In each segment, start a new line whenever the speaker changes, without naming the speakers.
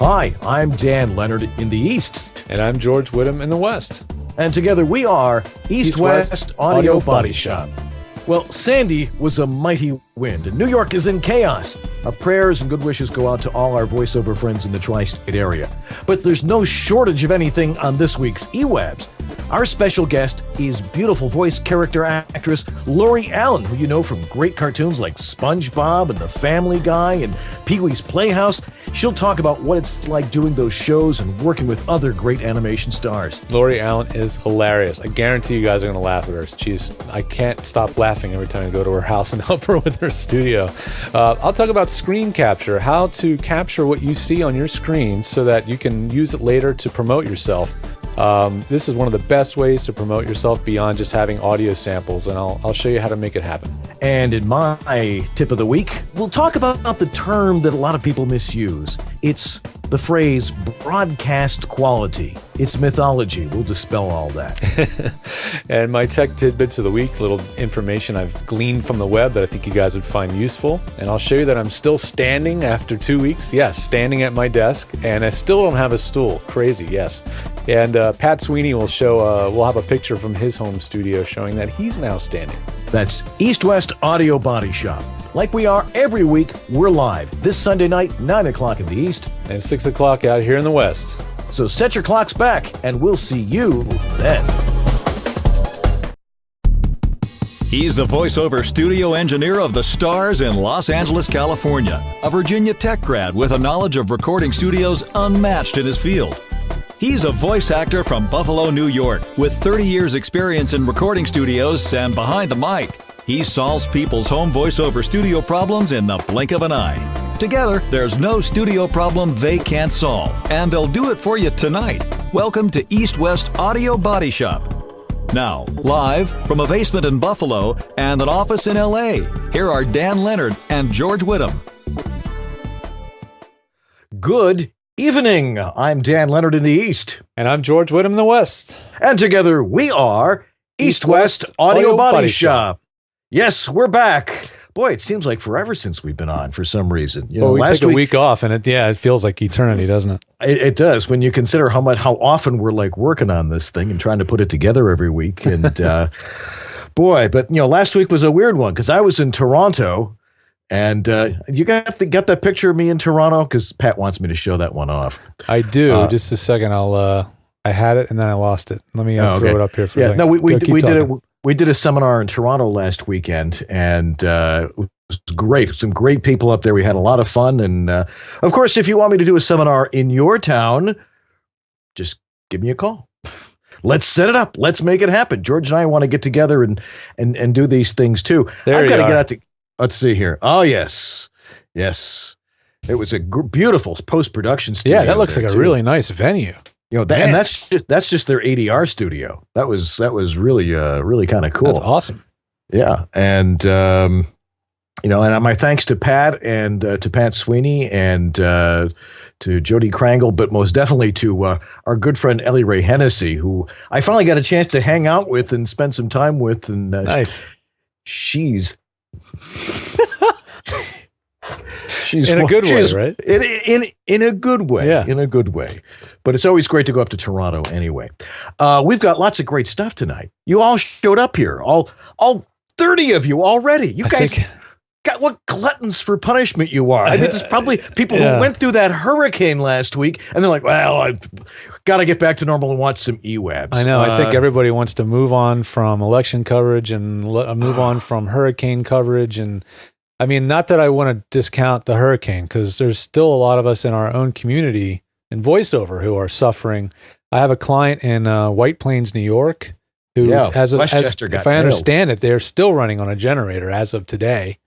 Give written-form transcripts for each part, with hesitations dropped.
Hi, I'm Dan Leonard in the East.
And I'm George Whittam in the West.
And together we are East-West Audio Body Shop. Well, Sandy was a mighty wind, and New York is in chaos. Our prayers and good wishes go out to all our voiceover friends in the tri-state area. But there's no shortage of anything on this week's EWABS. Our special guest is beautiful voice character actress Lorie Allen, who you know from great cartoons like SpongeBob and The Family Guy and Pee-wee's Playhouse. She'll talk about what it's like doing those shows and working with other great animation stars.
Lorie Allen is hilarious. I guarantee you guys are going to laugh at her. I can't stop laughing every time I go to her house and help her with her studio. I'll talk about screen capture, how to capture what you see on your screen so that you can use it later to promote yourself. This is one of the best ways to promote yourself beyond just having audio samples, and I'll show you how to make it happen.
And in my tip of the week, we'll talk about the term that a lot of people misuse. It's the phrase broadcast quality. It's mythology. We'll dispel all that.
And my tech tidbits of the week, little information I've gleaned from the web that I think you guys would find useful. And I'll show you that I'm still standing after 2 weeks. Yes, standing at my desk, and I still don't have a stool. Crazy, yes. And Pat Sweeney will show, we'll have a picture from his home studio showing that he's now standing.
That's East-West Audio Body Shop. Like we are every week, we're live this Sunday night, 9 o'clock in the East.
And 6 o'clock out here in the West.
So set your clocks back, and we'll see you then.
He's the voiceover studio engineer of the Stars in Los Angeles, California, a Virginia Tech grad with a knowledge of recording studios unmatched in his field. He's a voice actor from Buffalo, New York, with 30 years experience in recording studios and behind the mic. He solves people's home voiceover studio problems in the blink of an eye. Together, there's no studio problem they can't solve, and they'll do it for you tonight. Welcome to East-West Audio Body Shop. Now, live from a basement in Buffalo and an office in LA, here are Dan Leonard and George Whittam.
Good evening. I'm Dan Leonard in the East.
And I'm George Whittam in the West.
And together we are East-West Audio Body Shop. Yes, we're back. Boy, it seems like forever since we've been on for some reason.
Well, we take a week off, and it feels like eternity, doesn't it?
It does, when you consider how often we're like working on this thing and trying to put it together every week. And boy, but last week was a weird one because I was in Toronto, and you got that picture of me in Toronto because Pat wants me to show that one off.
I do. Just a second. I had it and then I lost it. Let me throw it up here for a second.
No, we did it. We did a seminar in Toronto last weekend, and it was great. Some great people up there. We had a lot of fun. And, of course, if you want me to do a seminar in your town, just give me a call. Let's set it up. Let's make it happen. George and I want to get together and do these things, too. I've got to get out to – let's see here. Oh, yes. Yes. It was a beautiful post-production studio.
Yeah, that looks like a really nice venue.
And that's just their ADR studio. That was really really kind of cool.
That's awesome.
Yeah, and and my thanks to Pat and to Pat Sweeney and to Jody Krangle, but most definitely to our good friend Ellie Ray Hennessy, who I finally got a chance to hang out with and spend some time with. And
nice.
She's
in a good way, right?
In a good way.
Yeah.
In a good way. But it's always great to go up to Toronto anyway. We've got lots of great stuff tonight. You all showed up here. All 30 of you already. You guys got what gluttons for punishment you are. I mean, there's probably people who went through that hurricane last week and they're like, well, I've got to get back to normal and watch some EWABS.
I know. I think everybody wants to move on from election coverage and move on from hurricane coverage. And I mean, not that I want to discount the hurricane, because there's still a lot of us in our own community in voiceover who are suffering. I have a client in White Plains, New York, who, if I understand it, they're still running on a generator as of today.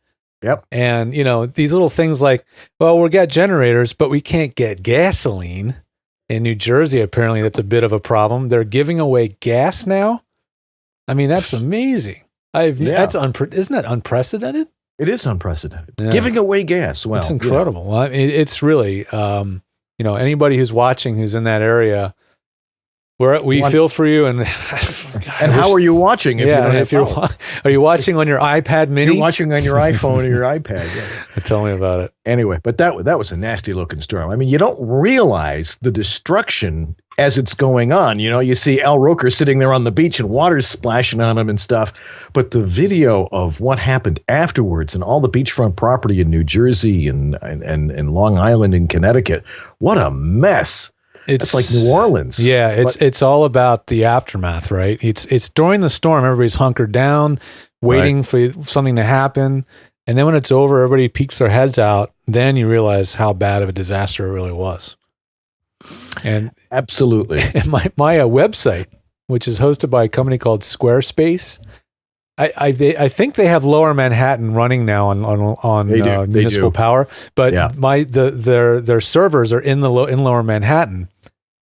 Yep.
And, these little things like, well, we got generators, but we can't get gasoline. In New Jersey, apparently that's a bit of a problem. They're giving away gas now. I mean, that's amazing. Isn't that unprecedented?
It is unprecedented. Yeah. Giving away gas. Well,
it's incredible. Well, it's really, anybody who's watching who's in that area, We feel for you, and
how are you watching?
Are you watching on your iPad Mini?
You're watching on your iPhone or your iPad. Yeah.
Tell me about it.
Anyway, but that was a nasty looking storm. I mean, you don't realize the destruction as it's going on. You know, you see Al Roker sitting there on the beach and water's splashing on him and stuff. But the video of what happened afterwards and all the beachfront property in New Jersey and Long Island and Connecticut, what a mess. It's like New Orleans.
Yeah, it's all about the aftermath, right? It's during the storm, everybody's hunkered down, waiting for something to happen. And then when it's over, everybody peeks their heads out. Then you realize how bad of a disaster it really was. And
absolutely.
And my website, which is hosted by a company called Squarespace, I think they have Lower Manhattan running now on municipal power, but their servers are in Lower Manhattan.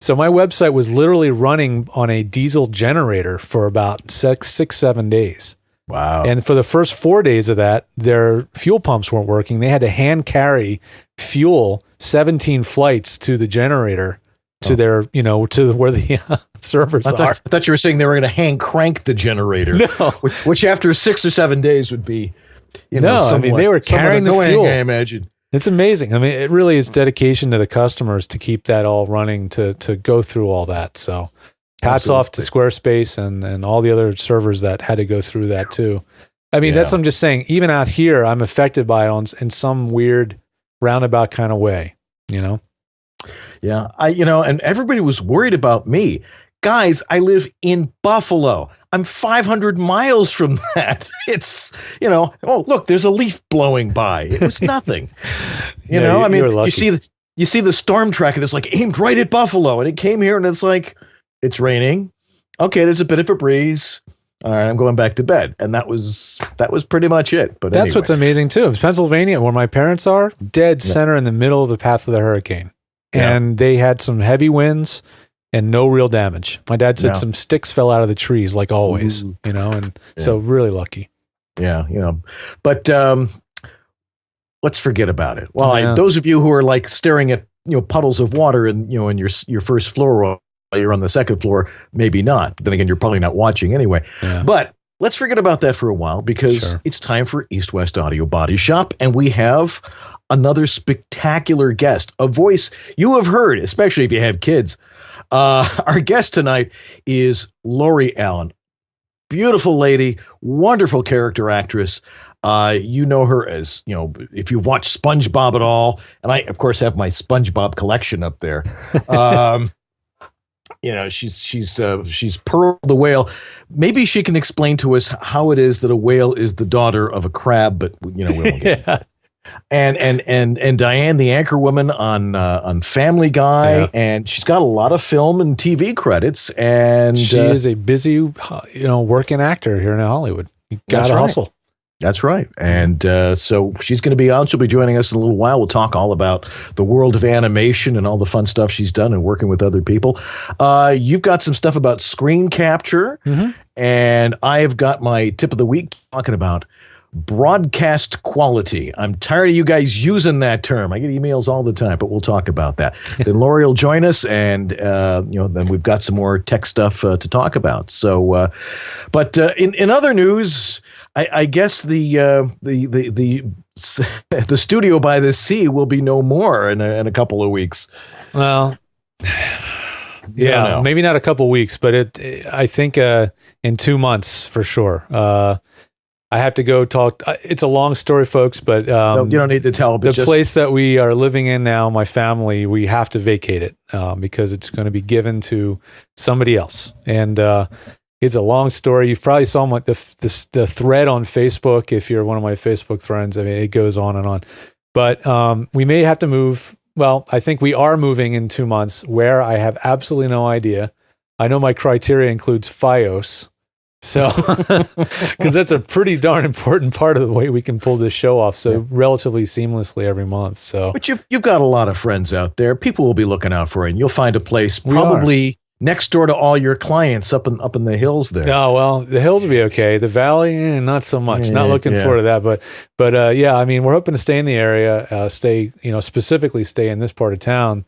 So my website was literally running on a diesel generator for about 6-7 days.
Wow.
And for the first 4 days of that, their fuel pumps weren't working. They had to hand carry fuel 17 flights to the generator to their, to where the servers are.
I thought you were saying they were going to hand crank the generator, which after 6 or 7 days would be,
they were carrying the fuel.
I imagine.
It's amazing. I mean, it really is dedication to the customers to keep that all running, to go through all that. So hats off to Squarespace and all the other servers that had to go through that too. I mean, that's what I'm just saying. Even out here, I'm affected by it in some weird roundabout kind of way, Yeah,
and everybody was worried about me. Guys, I live in Buffalo. I'm 500 miles from that. It's, look, there's a leaf blowing by. It was nothing. I mean, you see the storm tracker that's like aimed right at Buffalo, and it came here and it's like, it's raining. Okay, there's a bit of a breeze. All right, I'm going back to bed. And that was pretty much it. But
that's what's amazing too. Pennsylvania, where my parents are, dead center in the middle of the path of the hurricane. And they had some heavy winds and no real damage. My dad said some sticks fell out of the trees, like always, so really lucky.
Yeah, but let's forget about it. Well, those of you who are like staring at puddles of water in your first floor while you're on the second floor, maybe not. Then again, you're probably not watching anyway. Yeah. But let's forget about that for a while because it's time for East West Audio Body Shop, and we have another spectacular guest, a voice you have heard, especially if you have kids. Our guest tonight is Lorie Allen. Beautiful lady, wonderful character actress. You know her as, if you watch SpongeBob at all, and I, of course, have my SpongeBob collection up there. She's Pearl the whale. Maybe she can explain to us how it is that a whale is the daughter of a crab, but we won't get into that. And Diane, the anchor woman on Family Guy, and she's got a lot of film and TV credits. And
she is a busy, working actor here in Hollywood. You got to hustle.
That's right. And so she's going to be on. She'll be joining us in a little while. We'll talk all about the world of animation and all the fun stuff she's done and working with other people. You've got some stuff about screen capture, and I've got my tip of the week talking about broadcast quality. I'm tired of you guys using that term. I get emails all the time, but we'll talk about that. Then Lorie will join us, and then we've got some more tech stuff to talk about. So, but in other news, I guess the studio by the sea will be no more in a couple of weeks.
Well, maybe not a couple of weeks, but I think in 2 months for sure. I have to go talk. It's a long story, folks, but
no, you don't need to tell.
But the place that we are living in now, my family, we have to vacate it because it's going to be given to somebody else. And it's a long story. You probably saw the thread on Facebook. If you're one of my Facebook friends, I mean, it goes on and on. But we may have to move. Well, I think we are moving in 2 months. Where I have absolutely no idea. I know my criteria includes FiOS. So, because that's a pretty darn important part of the way we can pull this show off so relatively seamlessly every month. So,
but you've got a lot of friends out there. People will be looking out for you, and you'll find a place probably next door to all your clients up in the hills there.
Oh, well, the hills will be okay. The valley, not so much. Not looking forward to that, but I mean, we're hoping to stay in the area, specifically stay in this part of town.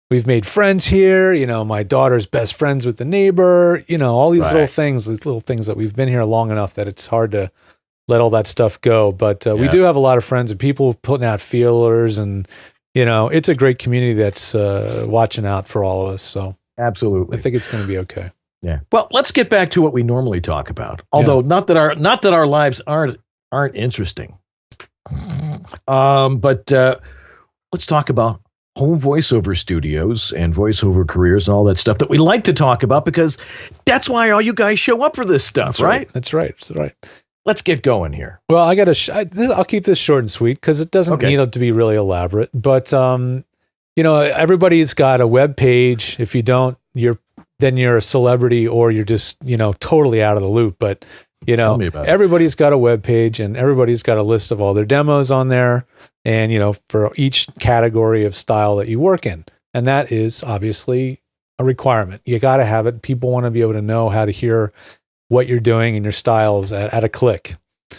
we've made friends here. You know, my daughter's best friends with the neighbor, you know, all these little things that we've been here long enough that it's hard to let all that stuff go. But we do have a lot of friends and people putting out feelers, and, you know, it's a great community that's watching out for all of us. So
absolutely,
I think it's going to be okay.
Yeah. Well, let's get back to what we normally talk about. Although not that our lives aren't interesting. But let's talk about home voiceover studios and voiceover careers and all that stuff that we like to talk about, because that's why all you guys show up for this stuff, right?
That's right.
Let's get going here.
Well, I'll keep this short and sweet because it doesn't need it to be really elaborate. But you know, everybody's got a web page. If you don't, you're a celebrity, or you're just, you know, totally out of the loop. But you know, everybody's got a web page, and everybody's got a list of all their demos on there, and, you know, for each category of style that you work in. And that is obviously a requirement. You got to have it. People want to be able to know how to hear what you're doing and your styles at a click.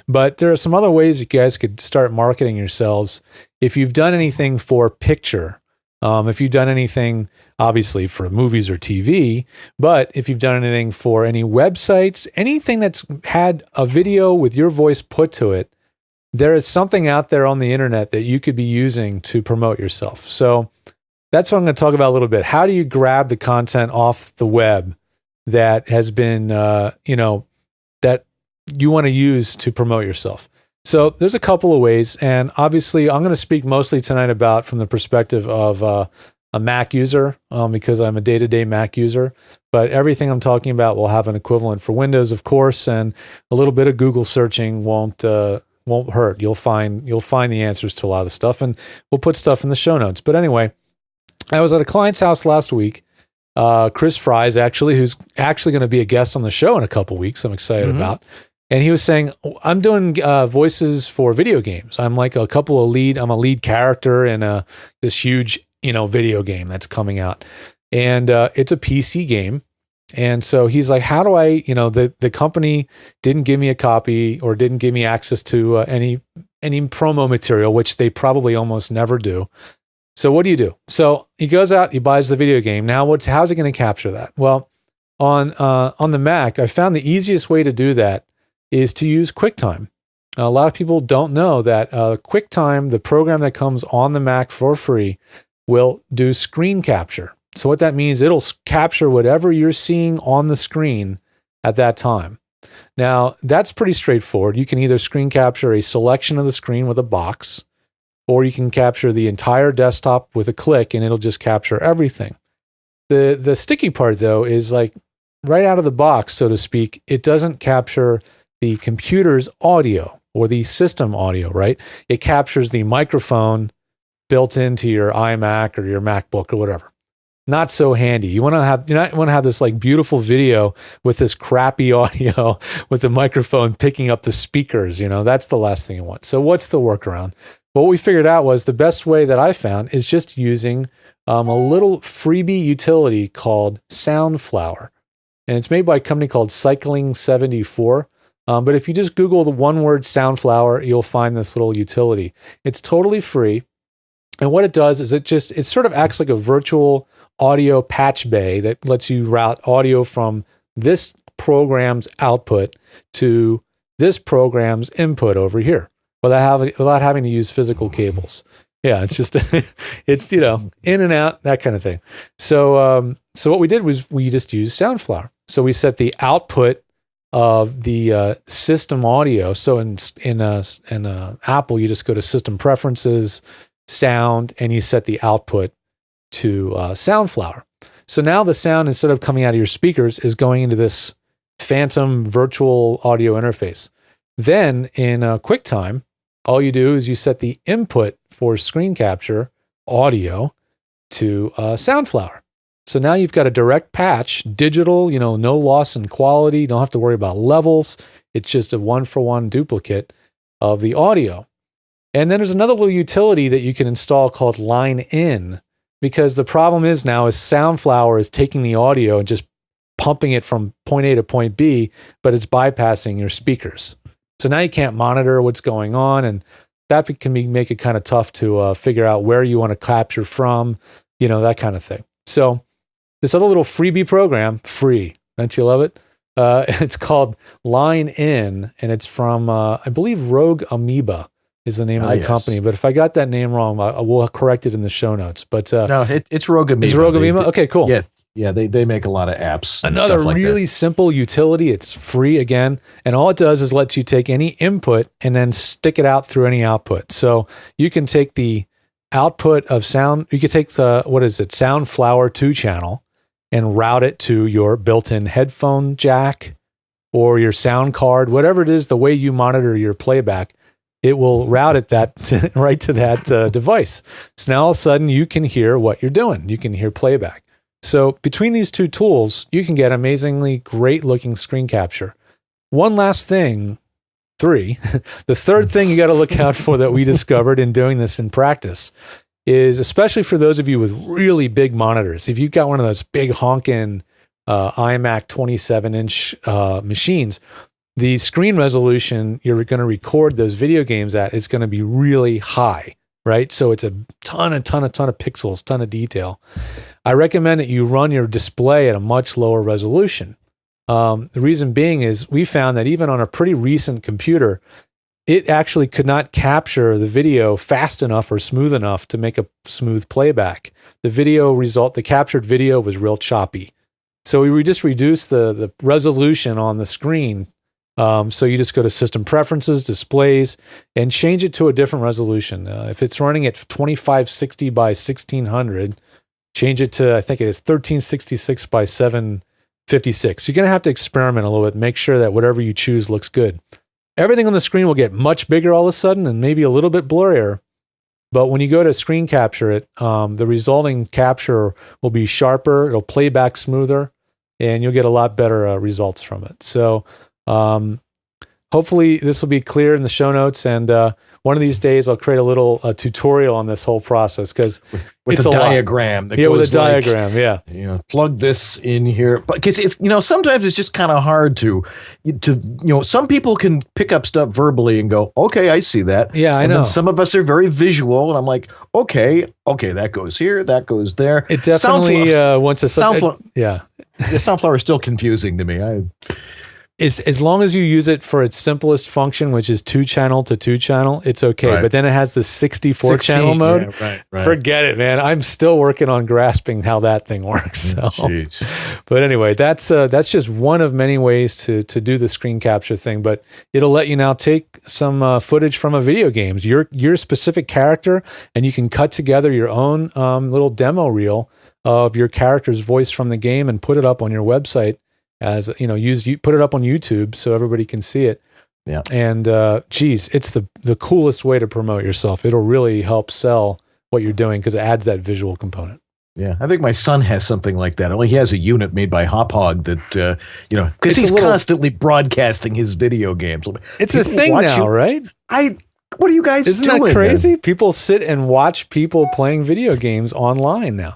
But there are some other ways you guys could start marketing yourselves. If you've done anything for picture, if you've done anything, obviously, for movies or TV, but if you've done anything for any websites, anything that's had a video with your voice put to it, there is something out there on the internet that you could be using to promote yourself. So that's what I'm going to talk about a little bit. How do you grab the content off the web that has been, you know, that you want to use to promote yourself? So there's a couple of ways, and obviously I'm going to speak mostly tonight about from the perspective of a Mac user, because I'm a day-to-day Mac user, but everything I'm talking about will have an equivalent for Windows, of course, and a little bit of Google searching won't hurt. You'll find the answers to a lot of the stuff, and we'll put stuff in the show notes. But anyway, I was at a client's house last week, Chris Fries, actually, who's actually going to be a guest on the show in a couple weeks. I'm excited about. And he was saying, I'm doing voices for video games. I'm like I'm a lead character in this huge, you know, video game that's coming out. And it's a PC game. And so he's like, how do I, you know, the company didn't give me a copy or didn't give me access to any promo material, which they probably almost never do. So what do you do? So he goes out, he buys the video game. Now how's he going to capture that? Well, on the Mac, I found the easiest way to do that is to use Quicktime. A lot of people don't know that Quicktime, the program that comes on the Mac for free, will do screen capture. So what that means, it'll capture whatever you're seeing on the screen at that time. Now, that's pretty straightforward. You can either screen capture a selection of the screen with a box, or you can capture the entire desktop with a click, and it'll just capture everything. The sticky part, though, is like right out of the box, so to speak, it doesn't capture the computer's audio or the system audio, right? It captures the microphone built into your iMac or your MacBook or whatever. Not so handy. You want to have this like beautiful video with this crappy audio with the microphone picking up the speakers, you know, that's the last thing you want. So what's the workaround? What we figured out was the best way that I found is just using a little freebie utility called SoundFlower. And it's made by a company called Cycling74. But if you just Google the one word SoundFlower, you'll find this little utility. It's totally free. And what it does is it sort of acts like a virtual audio patch bay that lets you route audio from this program's output to this program's input over here without having to use physical cables. Yeah, it's just, it's, you know, in and out, that kind of thing. So what we did was we just used SoundFlower. So we set the output of the system audio. So in Apple, you just go to System Preferences, Sound, and you set the output to SoundFlower. So now the sound, instead of coming out of your speakers, is going into this phantom virtual audio interface. Then in QuickTime, all you do is you set the input for screen capture audio to SoundFlower. So now you've got a direct patch, digital, you know, no loss in quality. You don't have to worry about levels. It's just a one-for-one duplicate of the audio. And then there's another little utility that you can install called Line In, because the problem is now is SoundFlower is taking the audio and just pumping it from point A to point B, but it's bypassing your speakers. So now you can't monitor what's going on, and that can make it kind of tough to figure out where you want to capture from. that kind of thing. So this other little freebie program, free, don't you love it? It's called Line In, and it's from, I believe, Rogue Amoeba is the name of the company. But if I got that name wrong, I will correct it in the show notes. But
no, it's Rogue Amoeba.
Is Rogue Amoeba? Okay, cool.
Yeah, they make a lot of apps.
Another
like
really simple utility. It's free again, and all it does is lets you take any input and then stick it out through any output. So you can take the output of sound. You can take the SoundFlower 2 channel and route it to your built-in headphone jack or your sound card, whatever it is. The way you monitor your playback, it will route it right to that device. So now all of a sudden you can hear what you're doing. You can hear playback. So between these two tools, you can get amazingly great looking screen capture. One last thing, 3, the third thing you got to look out for that we discovered in doing this in practice is, especially for those of you with really big monitors, if you've got one of those big honkin' iMac 27-inch machines, the screen resolution you're going to record those video games at is going to be really high, right? So it's a ton of pixels, ton of detail. I recommend that you run your display at a much lower resolution. The reason being is we found that even on a pretty recent computer, it actually could not capture the video fast enough or smooth enough to make a smooth playback. The captured video was real choppy. So we just reduced the resolution on the screen. So you just go to System Preferences, Displays, and change it to a different resolution. If it's running at 2560 by 1600, change it to, I think it is 1366 by 756. You're going to have to experiment a little bit, make sure that whatever you choose looks good. Everything on the screen will get much bigger all of a sudden and maybe a little bit blurrier. But when you go to screen capture it, the resulting capture will be sharper, it'll play back smoother, and you'll get a lot better results from it. So hopefully this will be clear in the show notes, and one of these days I'll create a little tutorial on this whole process, because
with
it's
a
a
diagram.
With a diagram,
plug this in here, but because it's sometimes it's just kind of hard to some people can pick up stuff verbally and go, okay, I see that.
Yeah, I know.
Then some of us are very visual, and I'm like, okay, that goes here, that goes there.
It definitely wants a SoundFlower. Yeah,
SoundFlower is still confusing to me.
As long as you use it for its simplest function, which is 2-channel to 2-channel, it's okay. Right. But then it has the 64-channel mode. Yeah, right. Forget it, man. I'm still working on grasping how that thing works. So. But anyway, that's just one of many ways to do the screen capture thing. But it'll let you now take some footage from a video game, your specific character, and you can cut together your own little demo reel of your character's voice from the game and put it up on your website. As put it up on YouTube so everybody can see it. Yeah. And it's the coolest way to promote yourself. It'll really help sell what you're doing because it adds that visual component.
Yeah, I think my son has something like that. Only he has a unit made by Hop Hog that because he's constantly broadcasting his video games.
It's a thing now, right?
What are you guys doing?
Isn't that crazy? Then? People sit and watch people playing video games online now.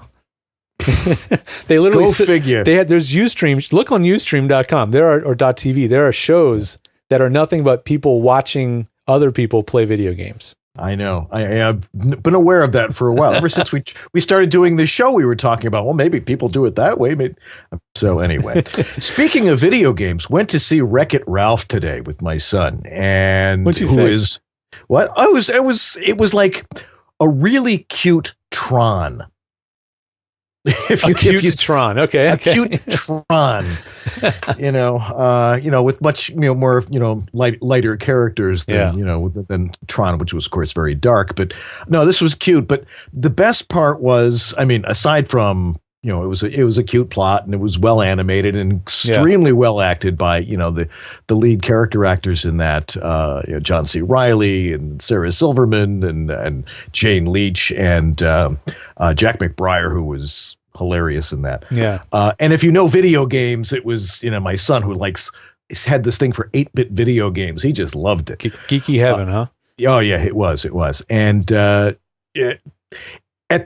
They literally
figure.
There's Ustream. Look on Ustream.com. or .tv. There are shows that are nothing but people watching other people play video games.
I know. I have been aware of that for a while. Ever since we started doing this show, we were talking about, well, maybe people do it that way. So anyway, speaking of video games, went to see Wreck-It Ralph today with my son, and
what'd you think?
It was like a really cute Tron.
Tron, okay.
A cute Tron, with much more lighter characters than Tron, which was of course very dark. But no, this was cute. But the best part was, aside from it was a cute plot, and it was well animated and extremely well acted by the lead character actors in that, John C. Reilly and Sarah Silverman and Jane Leach and Jack McBrayer, who was hilarious in that.
Yeah.
And if you know video games, it was my son who had this thing for 8-bit video games. He just loved it.
Geeky heaven, huh?
Oh yeah, it was. And at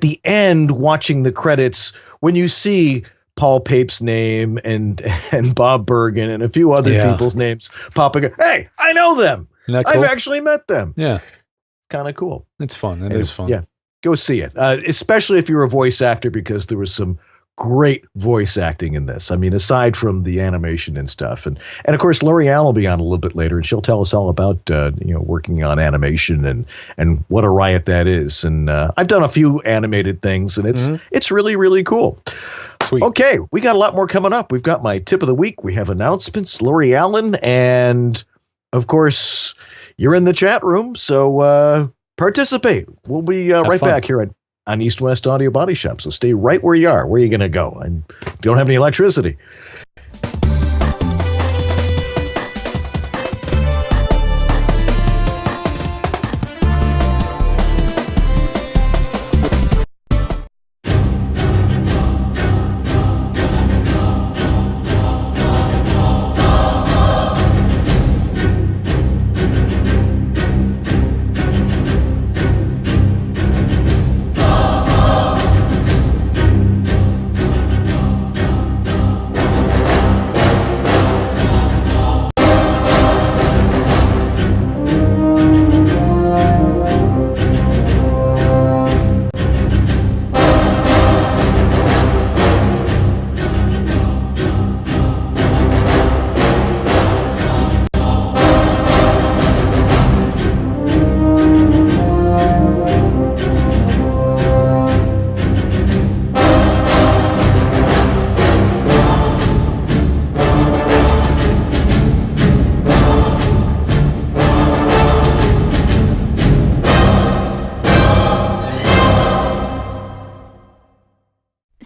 the end, watching the credits, when you see Paul Pape's name and Bob Bergen and a few other people's names popping up, hey, I know them. Cool? I've actually met them.
Yeah.
Kind of cool.
It's fun. It is fun.
Yeah. Go see it, especially if you're a voice actor, because there was some great voice acting in this. I mean, aside from the animation and stuff, and of course, Lorie will be on a little bit later, and she'll tell us all about working on animation and what a riot that is. And I've done a few animated things, and it's really, really cool.
Sweet.
Okay, we got a lot more coming up. We've got my tip of the week. We have announcements, Lorie Allen, and of course, you're in the chat room, so participate. We'll be right back here on East West Audio Body Shop. So stay right where you are. Where are you going to go? And you don't have any electricity.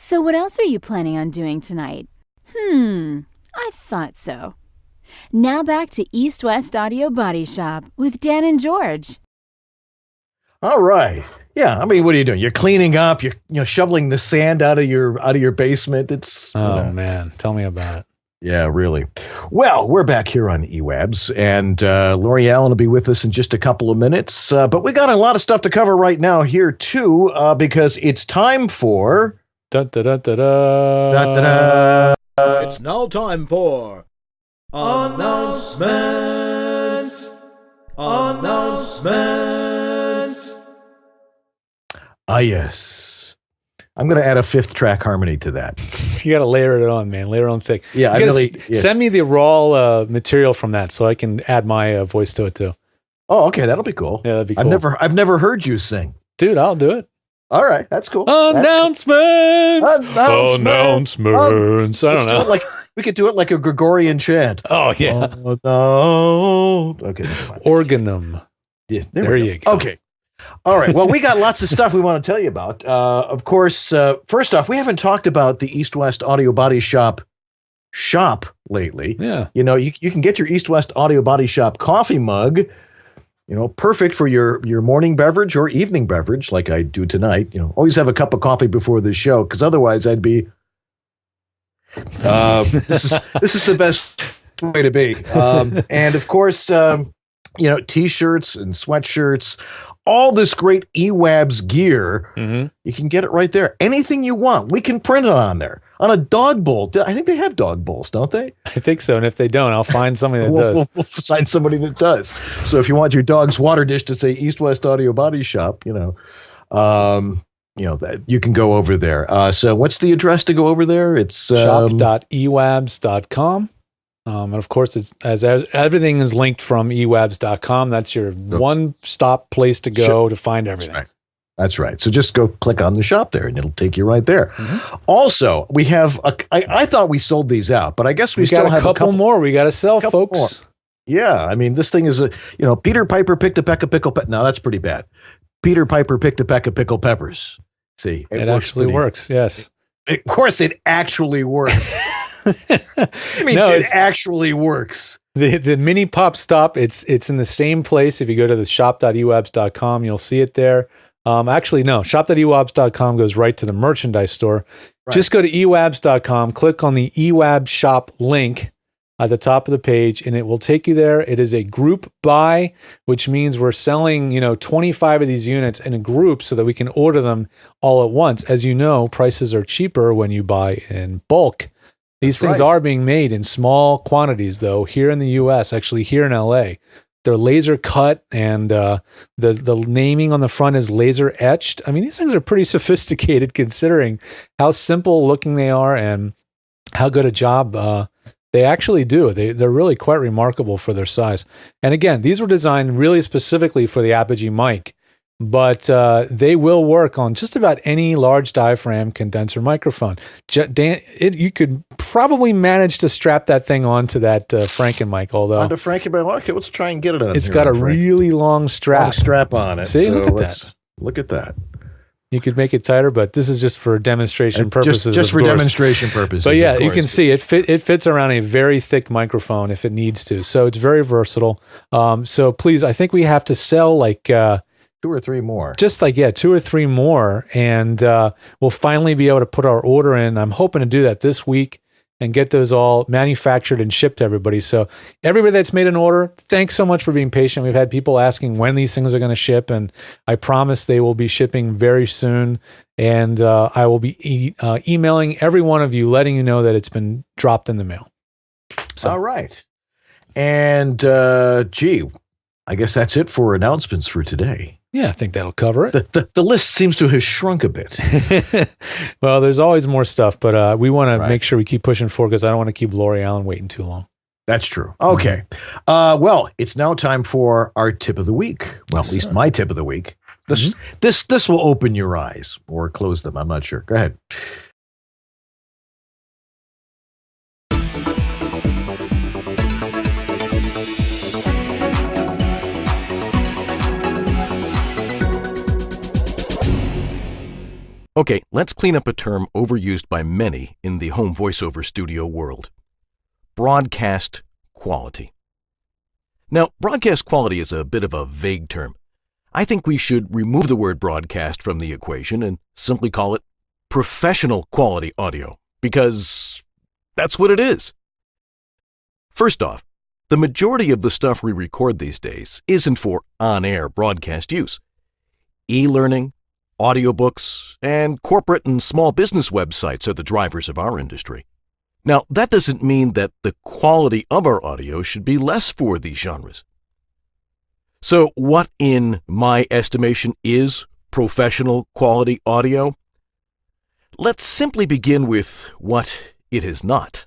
So what else are you planning on doing tonight? I thought so. Now back to East West Audio Body Shop with Dan and George.
All right. Yeah, I mean, what are you doing? You're cleaning up. You're shoveling the sand out of your basement. It's
man, tell me about it.
Yeah, really. Well, we're back here on EWABS, and Lorie Allen will be with us in just a couple of minutes. But we got a lot of stuff to cover right now here too, because it's time for.
Dun, da, da, da, da.
Da, da, da.
It's now time for announcements.
Ah, yes. I'm going to add a 5th track harmony to that.
You got to layer it on, man. Layer on thick.
Yeah,
send me the raw material from that so I can add my voice to it too.
Oh, okay, that'll be cool.
Yeah, that'd be cool.
I've never heard you sing,
dude. I'll do it.
All right, that's cool.
Announcements.
Announcements.
I don't know.
We could do it like a Gregorian chant.
Oh yeah.
Oh, no. Okay.
Organum.
Yeah.
There you go.
Okay. All right. Well, we got lots of stuff we want to tell you about. Of course, first off, we haven't talked about the East West Audio Body Shop lately.
Yeah.
You know, you can get your East West Audio Body Shop coffee mug. You know, perfect for your morning beverage or evening beverage, like I do tonight. You know, always have a cup of coffee before the show, because otherwise I'd be. This is the best way to be. And of course, T-shirts and sweatshirts, all this great EWABS gear. You can get it right there. Anything you want, we can print it on there. On a dog bowl. I think they have dog bowls, don't they?
I think so. And if they don't, I'll find somebody that does.
We'll find somebody that does. So if you want your dog's water dish to say East West Audio Body Shop, that you can go over there. So what's the address to go over there? It's
shop.ewabs.com. And of course, it's as everything is linked from ewabs.com. That's your one-stop place to go to find everything.
That's right. So just go click on the shop there, and it'll take you right there. Also, we have I thought we sold these out, but I guess we still have
a couple more. We got to sell, folks.
More. Yeah, I mean, this thing is Peter Piper picked a peck of pickled peppers. No, that's pretty bad. Peter Piper picked a peck of pickled peppers. See,
it actually works. Yes.
Of course, it actually works. I mean, it actually works.
The mini pop stop, it's in the same place. If you go to the shop.ewabs.com, you'll see it there. Actually, no, shop.ewabs.com goes right to the merchandise store. Right. Just go to ewabs.com, click on the EWABS shop link at the top of the page, and it will take you there. It is a group buy, which means we're selling, 25 of these units in a group so that we can order them all at once. As you know, prices are cheaper when you buy in bulk. These things are being made in small quantities, though, here in the U.S., actually here in L.A. They're laser cut, and the naming on the front is laser etched. I mean, these things are pretty sophisticated considering how simple looking they are and how good a job they actually do. They're really quite remarkable for their size. And again, these were designed really specifically for the Apogee mic, but they will work on just about any large diaphragm condenser microphone. Dan, you could probably manage to strap that thing onto that Franken mic, although...
Onto Franken mic? Okay, let's try and get it on.
It's got a really long strap.
Long strap on it.
See,
so
look at that.
Look at that.
You could make it tighter, but this is just for demonstration purposes.
Just for demonstration purposes.
But yeah, you can see it fits around a very thick microphone if it needs to. So it's very versatile. So please, I think we have to sell like
2 or 3 more.
Just like 2 or 3 more, and we'll finally be able to put our order in. I'm hoping to do that this week and get those all manufactured and shipped to everybody. So everybody that's made an order, thanks so much for being patient. We've had people asking when these things are going to ship, and I promise they will be shipping very soon. And I will be emailing every one of you, letting you know that it's been dropped in the mail. So.
All right. And I guess that's it for announcements for today.
Yeah, I think that'll cover it.
The list seems to have shrunk a bit.
Well, there's always more stuff, but we want to make sure we keep pushing forward because I don't want to keep Lorie Allen waiting too long.
That's true. Okay. Well, it's now time for our tip of the week. Well, at least my tip of the week. This will open your eyes or close them. I'm not sure. Go ahead.
Okay, let's clean up a term overused by many in the home voiceover studio world. Broadcast quality. Now, broadcast quality is a bit of a vague term. I think we should remove the word broadcast from the equation and simply call it professional quality audio, because that's what it is. First off, the majority of the stuff we record these days isn't for on-air broadcast use. E-learning, audiobooks, and corporate and small business websites are the drivers of our industry. Now, that doesn't mean that the quality of our audio should be less for these genres. So what, in my estimation, is professional quality audio? Let's simply begin with what it is not.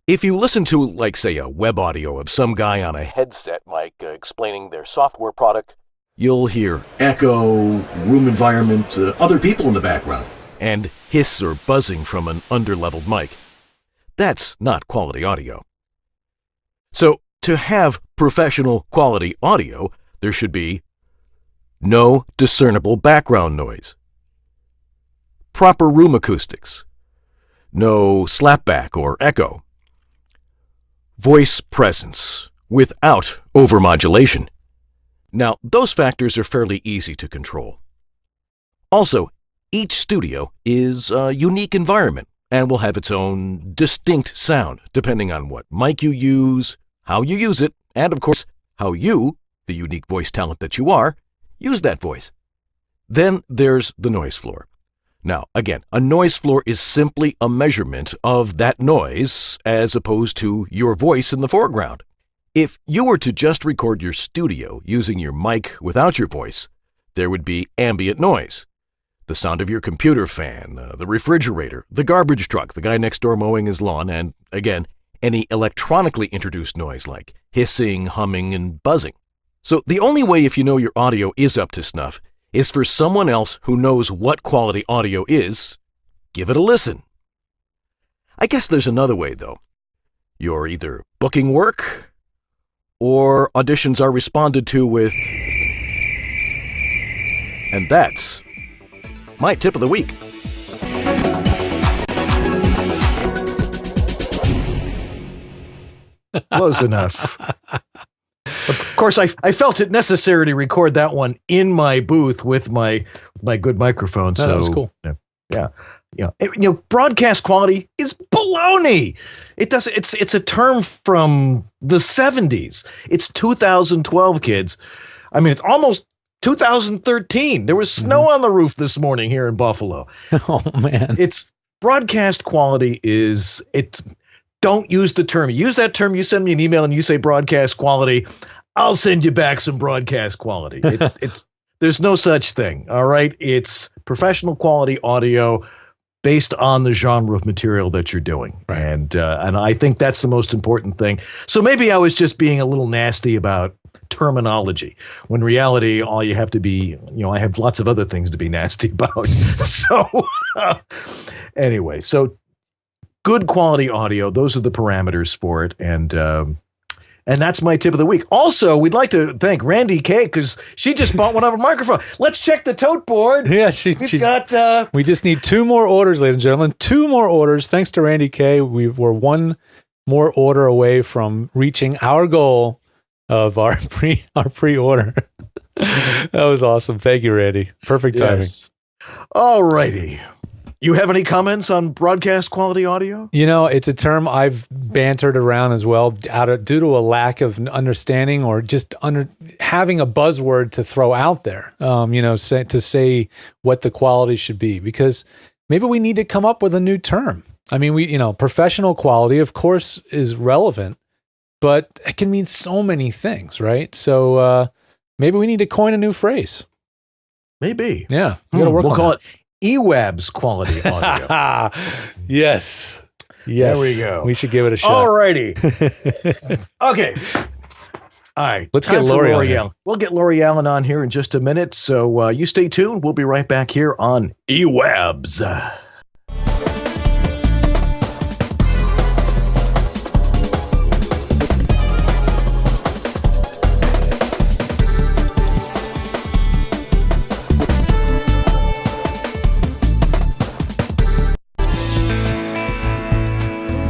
If you listen to, like, say, a web audio of some guy on a headset mic explaining their software product, you'll hear echo, room environment, other people in the background, and hiss or buzzing from an underleveled mic. That's not quality audio. So, to have professional quality audio, there should be no discernible background noise, proper room acoustics, no slapback or echo, voice presence without overmodulation. Now, those factors are fairly easy to control. Also, each studio is a unique environment and will have its own distinct sound depending on what mic you use, how you use it, and of course, how you, the unique voice talent that you are, use that voice. Then there's the noise floor. Now, again, a noise floor is simply a measurement of that noise as opposed to your voice in the foreground. If you were to just record your studio using your mic without your voice, there would be ambient noise. The sound of your computer fan, the refrigerator, the garbage truck, the guy next door mowing his lawn, and, again, any electronically introduced noise like hissing, humming, and buzzing. So the only way if you know your audio is up to snuff is for someone else who knows what quality audio is, give it a listen. I guess there's another way, though. You're either booking work, or auditions are responded to with, and that's my tip of the week.
Close enough. Of course, I felt it necessary to record that one in my booth with my good microphone. So
that was cool.
Yeah. Broadcast quality is baloney. It's a term from the 70s. It's 2012, kids. I mean, it's almost 2013. There was snow on the roof this morning here in Buffalo.
Oh man.
It's broadcast quality don't use the term. Use that term. You send me an email and you say broadcast quality, I'll send you back some broadcast quality. There's no such thing. All right. It's professional quality audio based on the genre of material that you're doing. Right. And I think that's the most important thing. So maybe I was just being a little nasty about terminology, when in reality, all you have to be, I have lots of other things to be nasty about. So anyway, so good quality audio. Those are the parameters for it. And that's my tip of the week. Also, we'd like to thank Randy K, because she just bought one of our microphone. Let's check the tote board.
Yeah, we just need 2 more orders, ladies and gentlemen. 2 more orders. Thanks to Randy K. We were 1 more order away from reaching our goal of our pre-order. That was awesome. Thank you, Randy. Perfect timing.
Yes. All righty. You have any comments on broadcast quality audio?
It's a term I've bantered around as well due to a lack of understanding, or just having a buzzword to throw out there, to say what the quality should be, because maybe we need to come up with a new term. I mean, professional quality, of course, is relevant, but it can mean so many things, right? So maybe we need to coin a new phrase.
Maybe.
Yeah. We'll
call it EWABS quality audio.
Yes.
There we go.
We should give it a shot.
All righty. Okay. All right.
Let's get Lorie on.
We'll get Lorie Allen on here in just a minute. So you stay tuned. We'll be right back here on EWABS.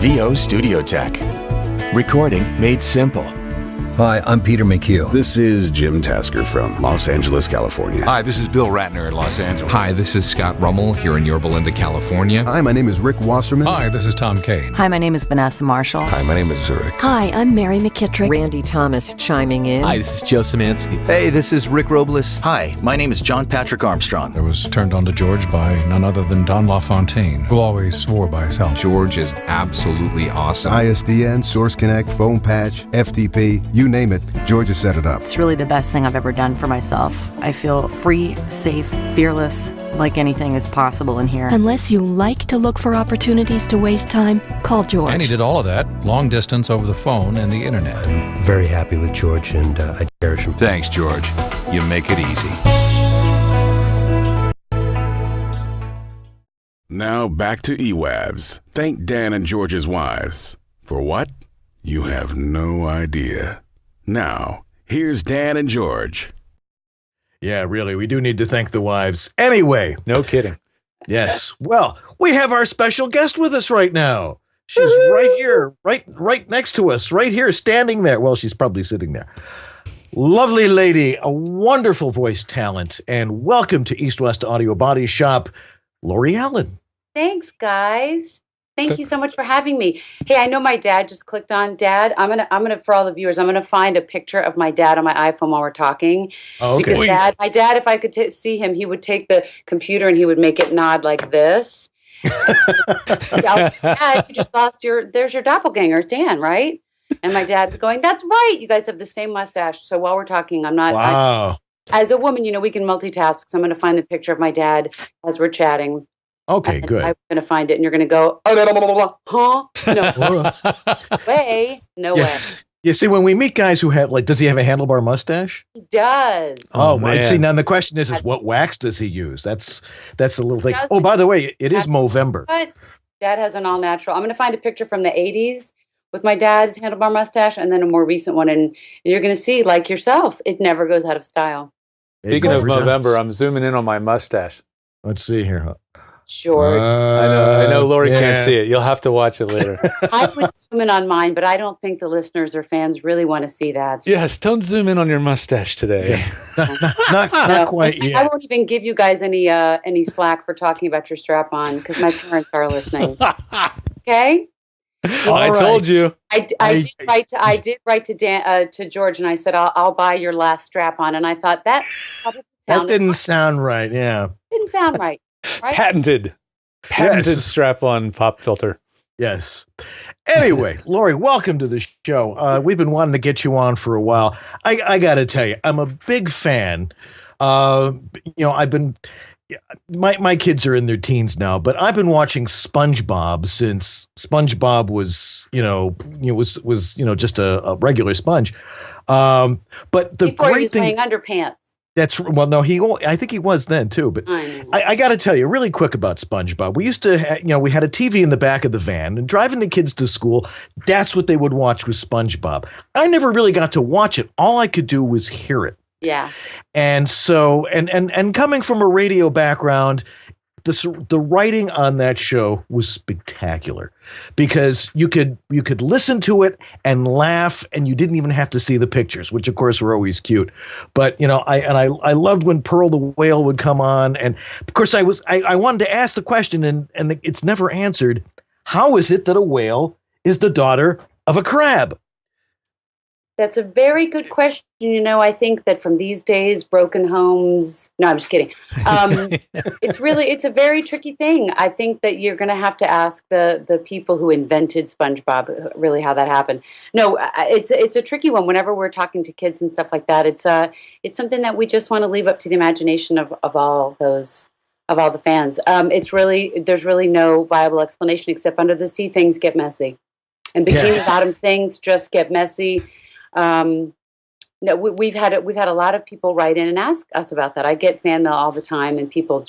VO Studio Tech. Recording made simple.
Hi, I'm Peter McHugh.
This is Jim Tasker from Los Angeles, California.
Hi, this is Bill Ratner in Los Angeles.
Hi, this is Scott Rummel here in Yorba Linda, California.
Hi, my name is Rick Wasserman.
Hi, this is Tom Kane.
Hi, my name is Vanessa Marshall.
Hi, my name is Zurich.
Hi, I'm Mary McKittrick.
Randy Thomas chiming in.
Hi, this is Joe Szymanski.
Hey, this is Rick Robles.
Hi, my name is John Patrick Armstrong.
I was turned on to George by none other than Don LaFontaine, who always swore by his health.
George is absolutely awesome.
ISDN, Source Connect, Phone Patch, FTP, you name it, George has set it up.
It's really the best thing I've ever done for myself. I feel free, safe, fearless, like anything is possible in here.
Unless you like to look for opportunities to waste time, call George.
And he did all of that, long distance over the phone and the internet.
I'm very happy with George, and I cherish him.
Thanks, George. You make it easy.
Now back to EWABS. Thank Dan and George's wives. For what? You have no idea. Now, here's Dan and George.
Yeah, really, we do need to thank the wives. Anyway.
No kidding.
Yes. Well, we have our special guest with us right now. She's right here, right next to us, right here, standing there. Well, she's probably sitting there. Lovely lady, a wonderful voice talent, and welcome to East West Audio Body Shop, Lorie Allen.
Thanks, guys. Thank you so much for having me. Hey, I know my dad just clicked on. Dad, I'm gonna for all the viewers, I'm gonna find a picture of my dad on my iPhone while we're talking.
Oh, okay.
Because my dad, if I could see him, he would take the computer and he would make it nod like this. Dad, you just lost there's your doppelganger, Dan, right? And my dad was going, that's right. You guys have the same mustache. So while we're talking, I'm not.
Wow.
As a woman, we can multitask. So I'm going to find the picture of my dad as we're chatting.
Okay, good.
I'm going to find it, and you're going to go, huh? No way.
You see, when we meet guys who have, does he have a handlebar mustache?
He does.
Oh man. See, now the question is what wax does he use? That's the little thing. Oh, by the way, it is Movember.
But Dad has an all-natural. I'm going to find a picture from the 80s with my dad's handlebar mustache, and then a more recent one, and you're going to see, like yourself, it never goes out of style.
Speaking of Movember, I'm zooming in on my mustache.
Let's see here.
Sure.
I know Lorie can't see it. You'll have to watch it later.
I would zoom in on mine, but I don't think the listeners or fans really want to see that.
Yes, don't zoom in on your mustache today.
Yeah. not quite yet.
I won't even give you guys any slack for talking about your strap-on because my parents are listening. Okay?
I told you.
I did write to George, and I said I'll buy your last strap-on, and I thought that
didn't sound right. Yeah,
didn't sound right. Right?
Patented strap-on pop filter.
Yes. Anyway, Lorie, welcome to the show. We've been wanting to get you on for a while. I got to tell you, I'm a big fan. I've been my kids are in their teens now, but I've been watching SpongeBob since SpongeBob was just a regular sponge. But the
Before
great
he was
thing,
wearing underpants.
I think he was then too. But I got to tell you really quick about SpongeBob. We used to, we had a TV in the back of the van, and driving the kids to school, that's what they would watch was SpongeBob. I never really got to watch it. All I could do was hear it.
Yeah.
And so, and coming from a radio background, the writing on that show was spectacular because you could listen to it and laugh, and you didn't even have to see the pictures, which of course were always cute. But I loved when Pearl the whale would come on, and of course I wanted to ask the question, and it's never answered. How is it that a whale is the daughter of a crab?
That's a very good question. I think that from these days, broken homes. No, I'm just kidding. It's a very tricky thing. I think that you're going to have to ask the people who invented SpongeBob really how that happened. No, it's a tricky one. Whenever we're talking to kids and stuff like that, it's something that we just want to leave up to the imagination of all the fans. There's really no viable explanation except under the sea things get messy, and bikini bottom things just get messy. No, we've had a lot of people write in and ask us about that. I get fan mail all the time, and people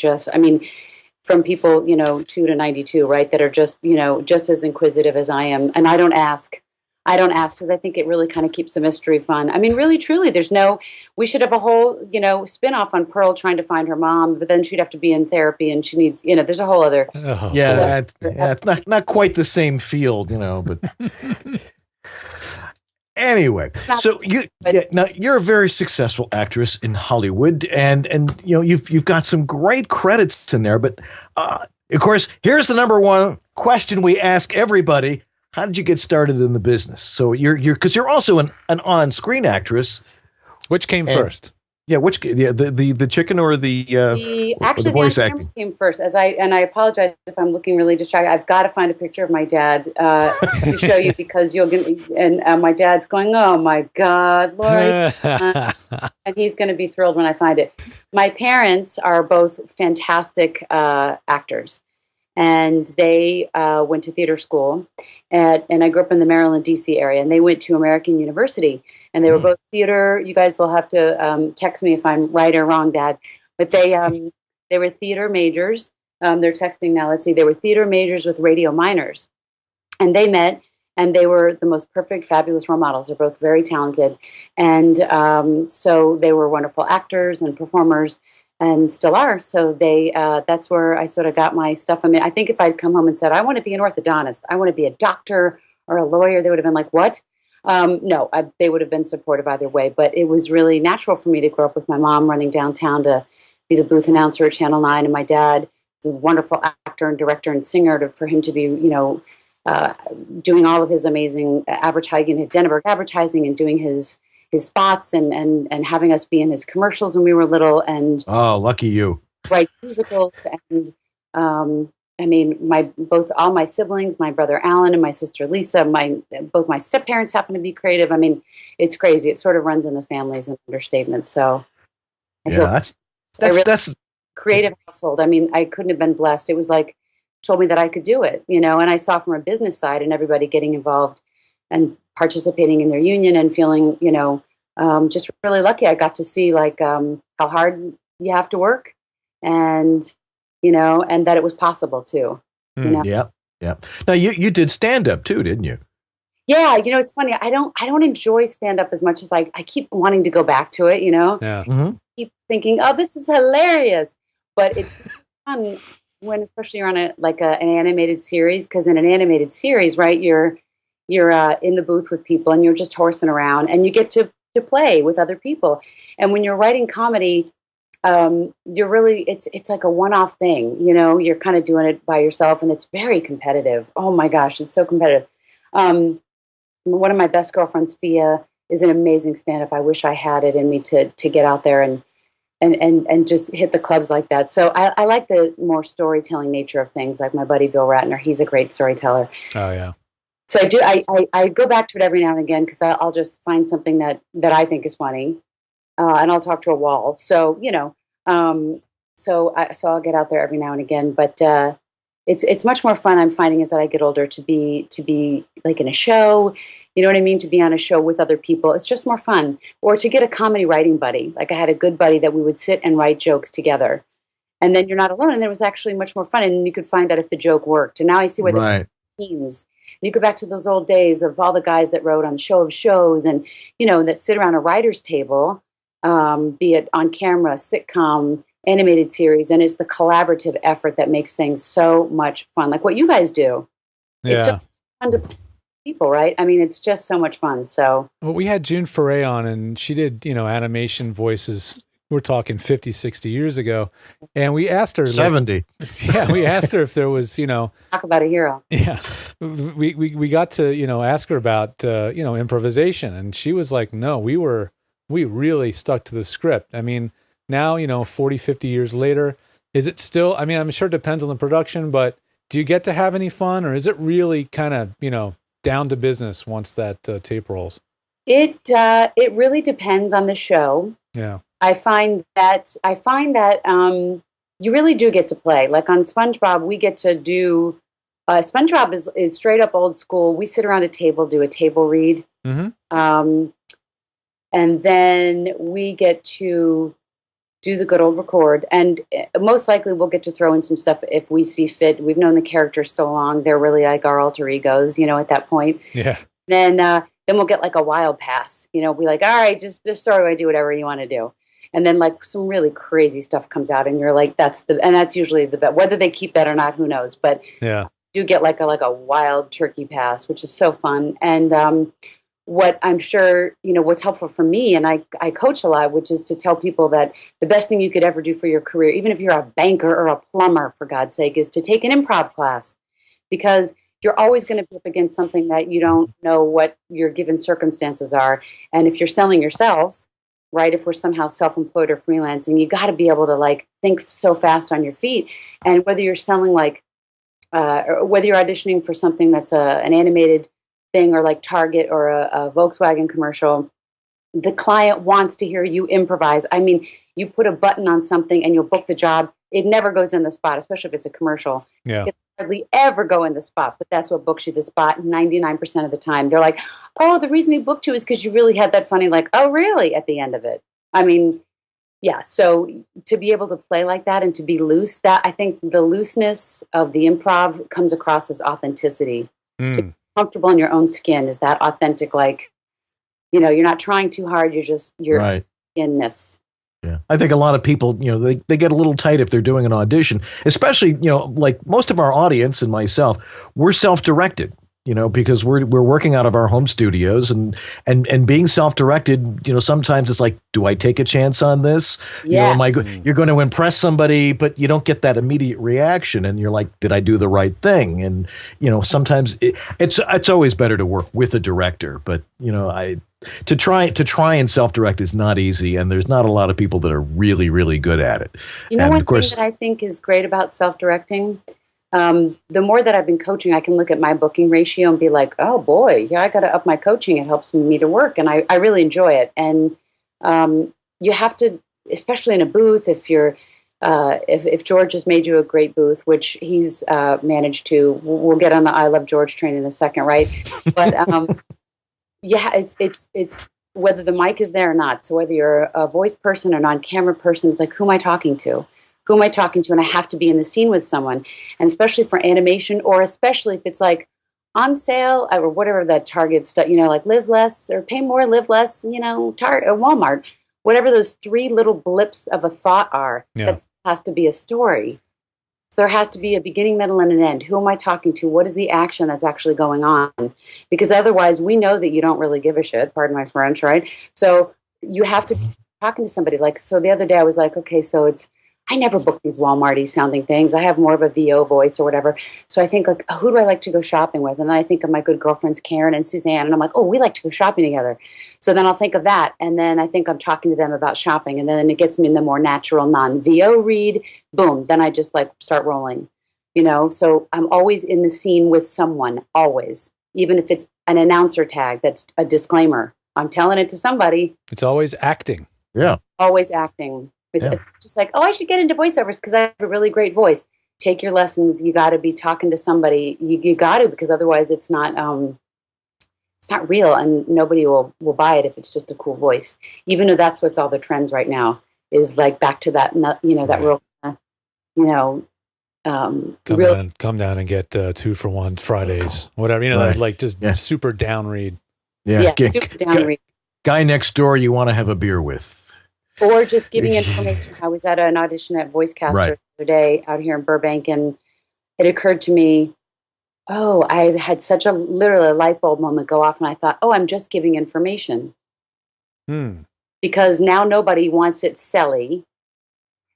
from people 2 to 92, right, that are just just as inquisitive as I am, and I don't ask because I think it really kind of keeps the mystery fun. I mean, really, truly, we should have a whole spin-off on Pearl trying to find her mom, but then she'd have to be in therapy, and she needs there's a whole other.
It's not quite the same field, but. Anyway, so now you're a very successful actress in Hollywood, and you've got some great credits in there. But of course, here's the number one question we ask everybody: how did you get started in the business? So because you're also an on-screen actress.
Which came first?
Yeah, the chicken or the voice acting
came first. And I apologize if I'm looking really distracted. I've got to find a picture of my dad to show you because you'll get. And my dad's going, "Oh my God, Lorie," and he's going to be thrilled when I find it. My parents are both fantastic actors, and they went to theater school, and I grew up in the Maryland, D.C. area, and they went to American University. And they were both theater. You guys will have to text me if I'm right or wrong, Dad. But they were theater majors. They're texting now. Let's see. They were theater majors with radio minors. And they met, and they were the most perfect, fabulous role models. They're both very talented. And so they were wonderful actors and performers and still are. So that's where I sort of got my stuff. I mean, I think if I'd come home and said, I want to be an orthodontist, I want to be a doctor or a lawyer, they would have been like, what? No, they would have been supportive either way, but it was really natural for me to grow up with my mom running downtown to be the booth announcer at Channel 9, and my dad was a wonderful actor and director and singer for him to be, doing all of his amazing advertising at Denneberg Advertising and doing his spots and having us be in his commercials when we were little. And
oh, lucky you! Right,
musicals and. All my siblings, my brother Alan and my sister Lisa, both my step parents happen to be creative. I mean, it's crazy. It sort of runs in the family as an understatement. So,
that's
creative household. I mean, I couldn't have been blessed. It was like told me that I could do it, and I saw from a business side and everybody getting involved and participating in their union and feeling, just really lucky. I got to see how hard you have to work and. And that it was possible too.
Yeah. Now you did stand up too, didn't you?
Yeah. It's funny. I don't enjoy stand up as much as I keep wanting to go back to it. Yeah.
Mm-hmm.
Keep thinking, oh, this is hilarious, but it's fun when, especially you're on an animated series, because in an animated series, right, you're in the booth with people and you're just horsing around and you get to play with other people. And when you're writing comedy. You're really, it's like a one-off thing, you're kind of doing it by yourself and it's very competitive. Oh my gosh, it's so competitive. One of my best girlfriends, Fia, is an amazing stand-up. I wish I had it in me to get out there and and just hit the clubs like that. So I like the more storytelling nature of things. Like my buddy Bill Ratner, he's a great storyteller.
Oh yeah.
So I go back to it every now and again because I'll just find something that I think is funny, and I'll talk to a wall. So so I'll get out there every now and again. But it's much more fun. I'm finding as that I get older to be like in a show. You know what I mean? To be on a show with other people. It's just more fun. Or to get a comedy writing buddy. Like I had a good buddy that we would sit and write jokes together. And then you're not alone. And it was actually much more fun. And you could find out if the joke worked. And now I see why the teams. And you go back to those old days of all the guys that wrote on Show of Shows and, that sit around a writer's table, be it on camera, sitcom, animated series. And it's the collaborative effort that makes things so much fun. Like what you guys do.
Yeah.
It's so fun to people, right? I mean, it's just so much fun. So,
well, we had June Foray on, and she did, animation voices. We're talking 50, 60 years ago. And we asked her
70.
We asked her if there was,
talk about a hero.
Yeah. We got to, ask her about, improvisation. And she was like, no, we really stuck to the script. I mean, now, 40, 50 years later, is it still, I mean, I'm sure it depends on the production, but do you get to have any fun, or is it really kind of, down to business once that tape rolls?
It really depends on the show.
Yeah.
I find that you really do get to play. Like on SpongeBob, we get to do. SpongeBob is straight up old school. We sit around a table, do a table read, and then we get to do the good old record. And most likely, we'll get to throw in some stuff if we see fit. We've known the characters so long; they're really like our alter egos, at that point.
Yeah.
Then we'll get like a wild pass. Be like, all right, just start away, do whatever you want to do. And then like some really crazy stuff comes out, and you're like, that's usually the best. Whether they keep that or not, who knows? But
yeah,
you get like a wild turkey pass, which is so fun. And what I'm sure what's helpful for me, and I coach a lot, which is to tell people that the best thing you could ever do for your career, even if you're a banker or a plumber, for God's sake, is to take an improv class, because you're always going to be up against something that you don't know what your given circumstances are. And if you're selling yourself, right, if we're somehow self-employed or freelancing, you got to be able to like think so fast on your feet. And whether you're selling or whether you're auditioning for something that's an animated thing, or like Target or a Volkswagen commercial, the client wants to hear you improvise. I mean, you put a button on something and you'll book the job. It never goes in the spot, especially if it's a commercial.
Yeah.
It hardly ever go in the spot, but that's what books you the spot 99% of the time. They're like, oh, the reason we booked you is because you really had that funny, like, oh, really, at the end of it. I mean, yeah, so to be able to play like that and to be loose, that I think the looseness of the improv comes across as authenticity. To be comfortable in your own skin is that authentic, like, you're not trying too hard, you're
right.
inness.
Yeah. I think a lot of people, they get a little tight if they're doing an audition, especially, like most of our audience and myself, we're self-directed, because we're working out of our home studios and being self-directed, sometimes it's like, do I take a chance on this?
Yeah.
You're going to impress somebody, but you don't get that immediate reaction. And you're like, did I do the right thing? And, sometimes it's always better to work with a director, but, to try and self-direct is not easy, and there's not a lot of people that are really, really good at it.
One thing that I think is great about self-directing, the more that I've been coaching, I can look at my booking ratio and be like, oh boy, yeah, I got to up my coaching. It helps me to work, and I really enjoy it. And you have to, especially in a booth, if you're if George has made you a great booth, which he's managed to, we'll get on the I Love George train in a second, right? But yeah, it's whether the mic is there or not. So whether you're a voice person or non-camera person, it's like, who am I talking to? Who am I talking to? And I have to be in the scene with someone. And especially for animation, or especially if it's like on sale or whatever that Target stuff, like live less or pay more, live less, Target or Walmart, whatever those three little blips of a thought are, that has to be a story. So there has to be a beginning, middle, and an end. Who am I talking to? What is the action that's actually going on? Because otherwise, we know that you don't really give a shit, pardon my French, right? So you have to be talking to somebody. Like, so the other day I was like, okay, so it's I never book these Walmarty sounding things. I have more of a VO voice or whatever. So I think like, who do I like to go shopping with? And then I think of my good girlfriends, Karen and Suzanne. And I'm like, oh, we like to go shopping together. So then I'll think of that. And then I think I'm talking to them about shopping. And then it gets me in the more natural non-VO read. Boom. Then I just like start rolling, So I'm always in the scene with someone, always. Even if it's an announcer tag, that's a disclaimer. I'm telling it to somebody.
It's always acting.
Yeah.
Always acting. It's just like, oh, I should get into voiceovers because I have a really great voice. Take your lessons. You got to be talking to somebody. You got to, because otherwise it's not real, and nobody will buy it if it's just a cool voice. Even though that's what's all the trends right now is like back to that, that real,
come down and get 2-for-1 Fridays, whatever, like just super down read.
Yeah, super down read.
Guy next door you want to have a beer with.
Or just giving information. I was at an audition at Voicecaster the other day out here in Burbank, and it occurred to me, I had such literally a light bulb moment go off, and I thought, I'm just giving information. Because now nobody wants it selly,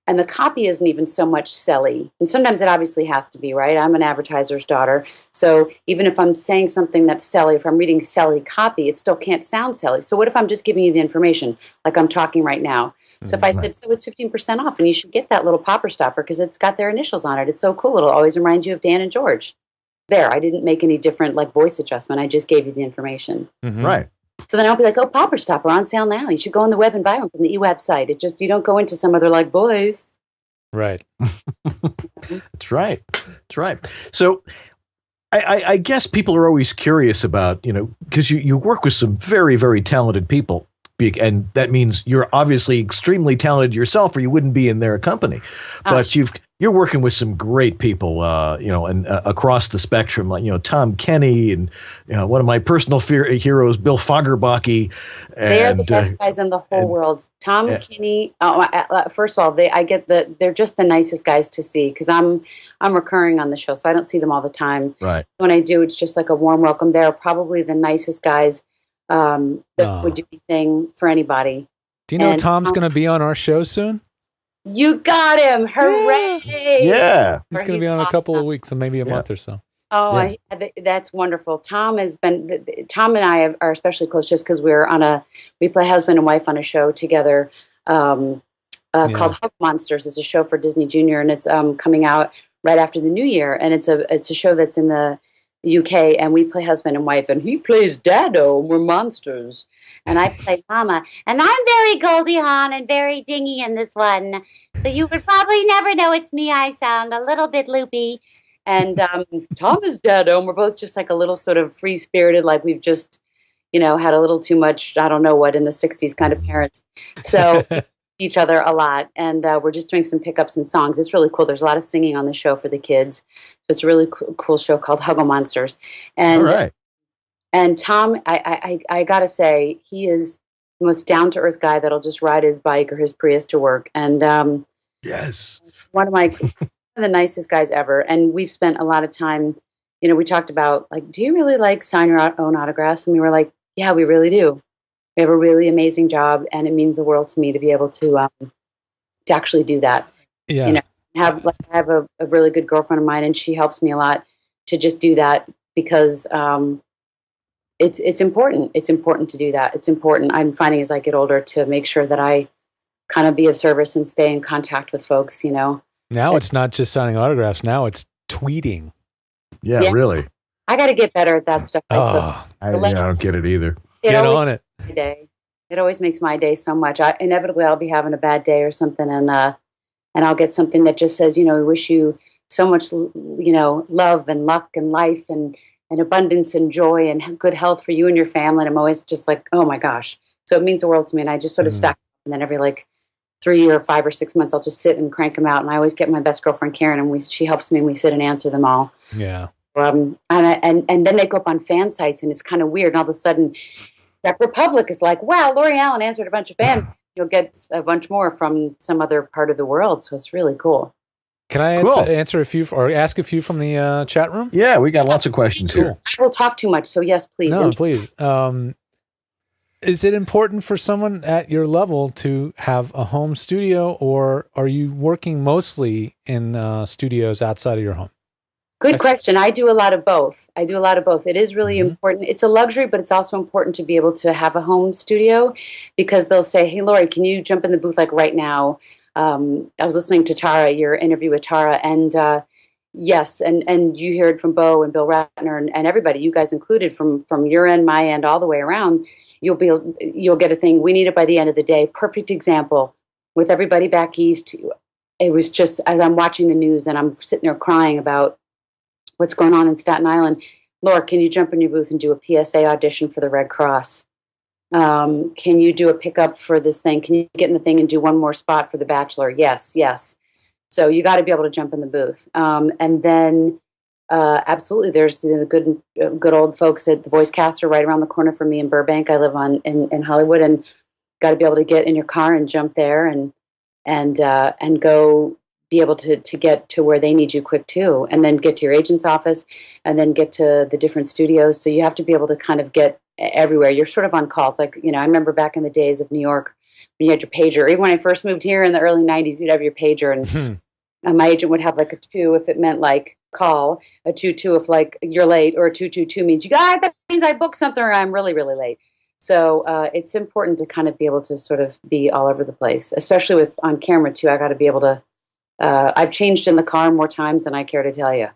and the copy isn't even so much selly. And sometimes it obviously has to be, right? I'm an advertiser's daughter, so even if I'm saying something that's selly, if I'm reading selly copy, it still can't sound selly. So what if I'm just giving you the information, like I'm talking right now? So if I said, so it's 15% off, and you should get that little popper stopper because it's got their initials on it. It's so cool. It'll always remind you of Dan and George. There, I didn't make any different like voice adjustment. I just gave you the information.
Right.
So then I'll be like, popper stopper on sale now. You should go on the web and buy one from the EWABS site. You don't go into some other like voice.
Right.
That's right. That's right. So I guess people are always curious about, because you work with some very, very talented people. And that means you're obviously extremely talented yourself, or you wouldn't be in their company. But you're working with some great people, and across the spectrum, like Tom Kenny and one of my personal heroes, Bill Fagerbakke.
They're the best guys in the whole world. Tom Kenny. First of all, they're just the nicest guys to see because I'm recurring on the show, so I don't see them all the time.
Right.
When I do, it's just like a warm welcome. They're probably the nicest guys. That would do anything for anybody.
Do you know Tom's going to be on our show soon?
You got him! Hooray!
Yeah,
he's going to be on a couple of weeks, and maybe a month or so.
Oh, that's wonderful. Tom and I are especially close just because we play husband and wife on a show together called Hug Monsters. It's a show for Disney Junior, and it's coming out right after the New Year, and it's a show that's in the UK, and we play husband and wife, and he plays Dado, and we're monsters, and I play Mama, and I'm very Goldie Hawn and very dingy in this one, so you would probably never know it's me. I sound a little bit loopy, and Tom is Dado, and we're both just like a little sort of free-spirited, like we've just, had a little too much, I don't know what, in the 60s kind of parents, so each other a lot, and we're just doing some pickups and songs. It's really cool. There's a lot of singing on the show for the kids. So it's a really cool show called Huggle Monsters. And
all right.
And Tom, I gotta say, he is the most down to earth guy that'll just ride his bike or his Prius to work. And
yes,
one of the nicest guys ever. And we've spent a lot of time. We talked about like, do you really like sign your own autographs? And we were like, yeah, we really do. We have a really amazing job, and it means the world to me to be able to actually do that.
Yeah,
I have a really good girlfriend of mine, and she helps me a lot to just do that because it's important. It's important to do that. It's important. I'm finding as I get older to make sure that I kind of be of service and stay in contact with folks. Now
it's not just signing autographs. Now it's tweeting.
Yeah. Really.
I got to get better at that stuff.
I don't get it either.
Get on it.
Day. It always makes my day so much. Inevitably, I'll be having a bad day or something, and I'll get something that just says, we wish you so much, love and luck and life and abundance and joy and good health for you and your family. And I'm always just like, oh my gosh. So it means the world to me, and I just sort of stack up, and then every like 3 or 5 or 6 months, I'll just sit and crank them out. And I always get my best girlfriend Karen, and she helps me, and we sit and answer them all.
Yeah.
And then they go up on fan sites, and it's kind of weird. And all of a sudden, Czech Republic is like, wow, Lorie Allen answered a bunch of fans. You'll get a bunch more from some other part of the world. So it's really cool.
Can I answer a few or ask a few from the chat room?
Yeah, we got lots of questions here.
I will talk too much. So yes, please.
No, please. Is it important for someone at your level to have a home studio, or are you working mostly in studios outside of your home?
Good question. I do a lot of both. It is really important. It's a luxury, but it's also important to be able to have a home studio, because they'll say, hey, Lorie, can you jump in the booth like right now? I was listening to Tara, your interview with Tara, and yes, and you heard from Bo and Bill Ratner and everybody, you guys included, from your end, my end, all the way around. You'll get a thing. We need it by the end of the day. Perfect example with everybody back east. It was just, as I'm watching the news and I'm sitting there crying about what's going on in Staten Island. Laura, can you jump in your booth and do a PSA audition for the Red Cross? Can you do a pickup for this thing? Can you get in the thing and do one more spot for The Bachelor? Yes. So you got to be able to jump in the booth. And then absolutely, there's the good old folks at the Voicecaster right around the corner from me in Burbank. I live in Hollywood, and got to be able to get in your car and jump there and go be able to get to where they need you quick too, and then get to your agent's office, and then get to the different studios. So you have to be able to kind of get everywhere. You're sort of on call. It's like, I remember back in the days of New York, when you had your pager. Even when I first moved here in the early 90s, you'd have your pager, and my agent would have like a 2 if it meant like call, a 2-2 if like you're late, or a 2-2-2 means that means I booked something or I'm really, really late. So it's important to kind of be able to sort of be all over the place, especially with on camera too. I got to be able to. I've changed in the car more times than I care to tell you.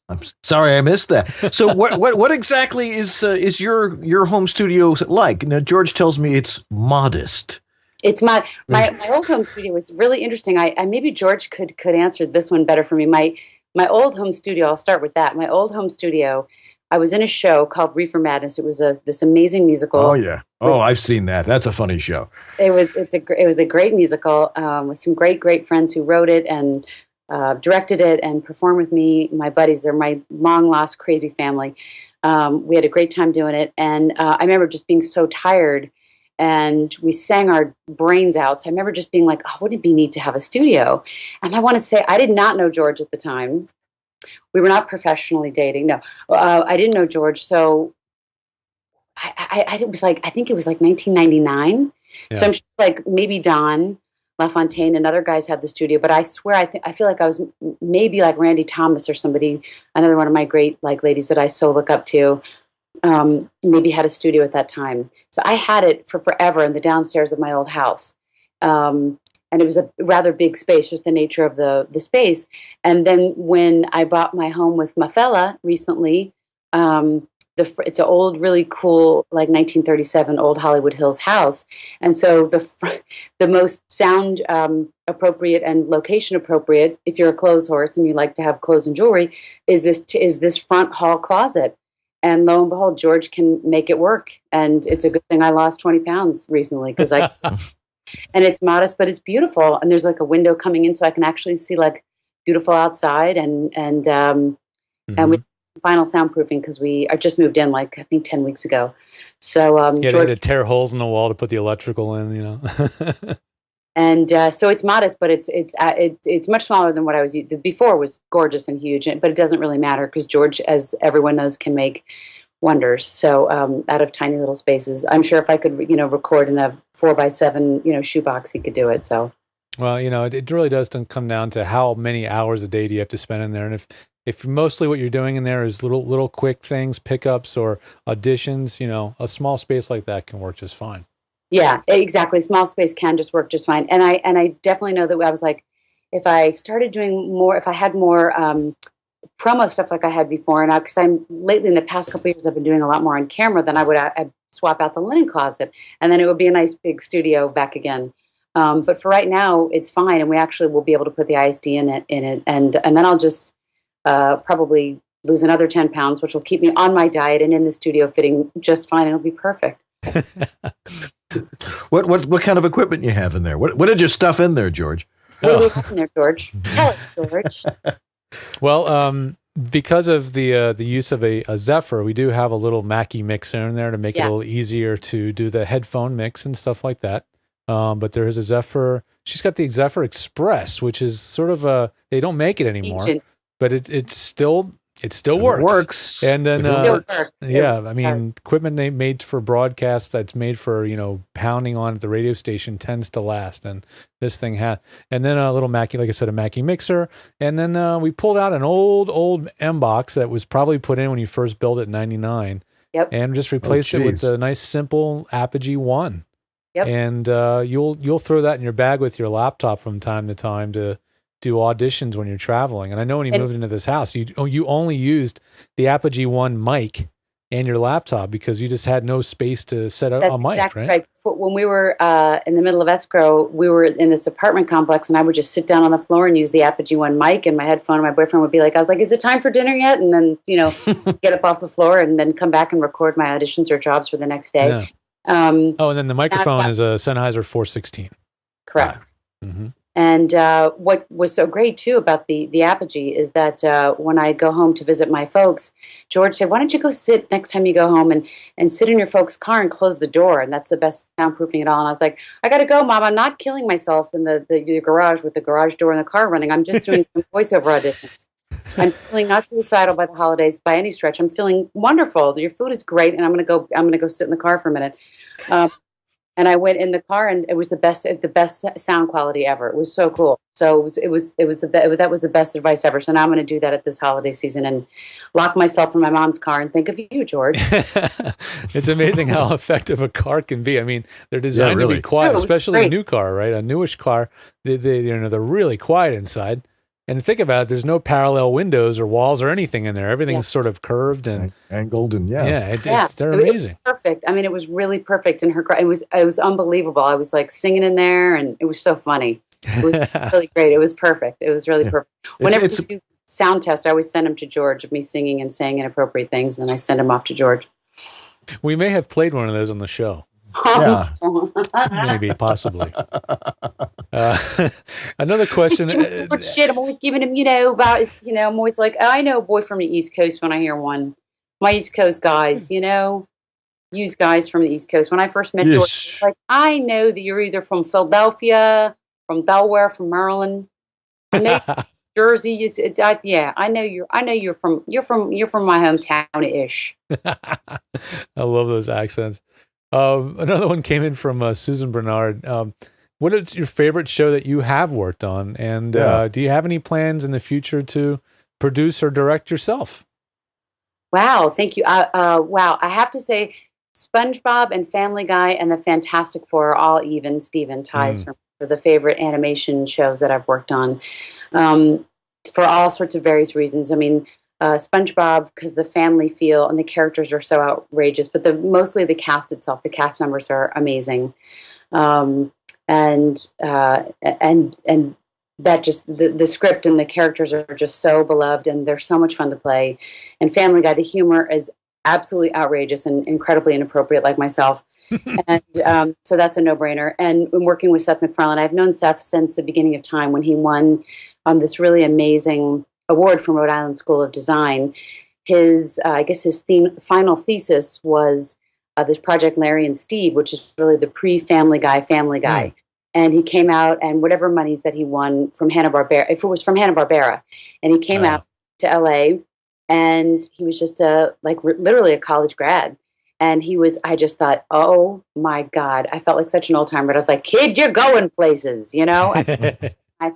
I'm sorry I missed that. So what exactly is your home studio like? Now George tells me it's modest.
It's my old home studio was really interesting. I maybe George could answer this one better for me. My old home studio. I'll start with that. My old home studio. I was in a show called Reefer Madness. It was this amazing musical.
Oh yeah. I've seen that. That's a funny show.
It was a great musical with some great friends who wrote it and directed it and performed with me. My buddies, they're my long lost crazy family. We had a great time doing it, and I remember just being so tired, and we sang our brains out. So I remember just being like, "Oh, wouldn't it be neat to have a studio?" And I want to say I did not know George at the time. We were not professionally dating. No, I didn't know George. So I think it was like 1999. Yeah. So I'm sure like maybe Don LaFontaine and other guys had the studio, but I swear I feel like I was maybe like Randy Thomas or somebody, another one of my great like ladies that I so look up to, maybe had a studio at that time. So I had it for forever in the downstairs of my old house. And it was a rather big space, just the nature of the space. And then when I bought my home with my fella recently, it's an old, really cool, like 1937 old Hollywood Hills house. And so the most sound appropriate and location appropriate, if you're a clothes horse and you like to have clothes and jewelry, is this front hall closet. And lo and behold, George can make it work. And it's a good thing I lost 20 pounds recently, because and it's modest, but it's beautiful. And there's like a window coming in, so I can actually see like beautiful outside, and we final soundproofing because we are just moved in like I think 10 weeks ago. So
George, they had to tear holes in the wall to put the electrical in,
And so it's modest, but it's much smaller than what I was used. Before was gorgeous and huge, but it doesn't really matter because George, as everyone knows, can make wonders. So out of tiny little spaces, I'm sure if I could, record in a 4x7, shoebox, he could do it. So,
well, it really does come down to how many hours a day do you have to spend in there, and if mostly what you're doing in there is little quick things, pickups or auditions, a small space like that can work just fine.
Yeah, exactly. Small space can just work just fine. And I definitely know that I was like, if I started doing more, if I had more promo stuff like I had before, and because I'm lately in the past couple of years, I've been doing a lot more on camera, then I'd swap out the linen closet, and then it would be a nice big studio back again. But for right now, it's fine, and we actually will be able to put the ISD in it, and then I'll just probably lose another 10 pounds, which will keep me on my diet and in the studio fitting just fine. It'll be perfect.
What kind of equipment you have in there? What did you stuff in there, George?
What do we have in there, George? Tell us, George.
Well, because of the use of a Zephyr, we do have a little Mackie mixer in there to make it a little easier to do the headphone mix and stuff like that. But there is a Zephyr. She's got the Zephyr Express, which is sort of they don't make it anymore. Ancient. But it's still, It still works.
It works.
And then,
works.
I mean, equipment they made for broadcast that's made for, pounding on at the radio station tends to last. And this thing had, and then a little Mackie, like I said, a Mackie mixer. And then we pulled out an old M box that was probably put in when you first built it in 99.
Yep.
And just replaced it with a nice, simple Apogee 1.
Yep.
And you'll throw that in your bag with your laptop from time to time to do auditions when you're traveling. And I know when you moved into this house, you only used the Apogee 1 mic and your laptop because you just had no space to set up a mic,
exactly
right?
When we were in the middle of escrow, we were in this apartment complex, and I would just sit down on the floor and use the Apogee 1 mic and my headphone, and my boyfriend would be like, I was like, is it time for dinner yet? And then, get up off the floor and then come back and record my auditions or jobs for the next day.
Yeah. And then the microphone is a Sennheiser 416.
Correct.
Mm-hmm.
And what was so great, too, about the Apogee is that when I go home to visit my folks, George said, why don't you go sit next time you go home and sit in your folks' car and close the door? And that's the best soundproofing at all. And I was like, I got to go, Mom. I'm not killing myself in the garage with the garage door and the car running. I'm just doing some voiceover auditions. I'm feeling not suicidal by the holidays by any stretch. I'm feeling wonderful. Your food is great. And I'm going to go sit in the car for a minute. And I went in the car, and it was the best sound quality ever. It was so cool. So that was the best advice ever. So now I'm going to do that at this holiday season and lock myself in my mom's car and think of you, George.
It's amazing how effective a car can be. I mean, they're designed to be quiet, especially a new car, right? A newish car, they're really quiet inside. And think about it, there's no parallel windows or walls or anything in there. Everything's sort of curved and
angled, and
they're amazing.
It was perfect. I mean, it was really perfect. And it was unbelievable. I was like singing in there, and it was so funny. It was really great. It was perfect. It was really perfect. Whenever we do sound test, I always send them to George of me singing and saying inappropriate things, and I send them off to George.
We may have played one of those on the show.
Yeah.
Maybe, possibly. Another question.
Shit, I'm always giving him, about, I'm always like, I know a boy from the East Coast when I hear one. My East Coast guys, use guys from the East Coast. When I first met George, like, I know that you're either from Philadelphia, from Delaware, from Maryland, Jersey. I know you're from my hometown-ish.
I love those accents. Another one came in from Susan Bernard. What is your favorite show that you have worked on? And do you have any plans in the future to produce or direct yourself?
Wow, thank you. Wow, I have to say, SpongeBob and Family Guy and the Fantastic Four are all Steven ties for the favorite animation shows that I've worked on, for all sorts of various reasons. I mean, SpongeBob, because the family feel and the characters are so outrageous, but mostly the cast itself, the cast members are amazing, and that just the script and the characters are just so beloved, and they're so much fun to play. And Family Guy, the humor is absolutely outrageous and incredibly inappropriate, like myself. And so that's a no-brainer. And in working with Seth MacFarlane, I've known Seth since the beginning of time when he won this really amazing award from Rhode Island School of Design. His final thesis was this project Larry and Steve, which is really the pre-Family Guy. And he came out, and whatever monies that he won from Hanna-Barbera, if it was from Hanna-Barbera, and he came out to LA, and he was just literally a college grad. And I just thought, oh my God, I felt like such an old timer, but I was like, kid, you're going places, I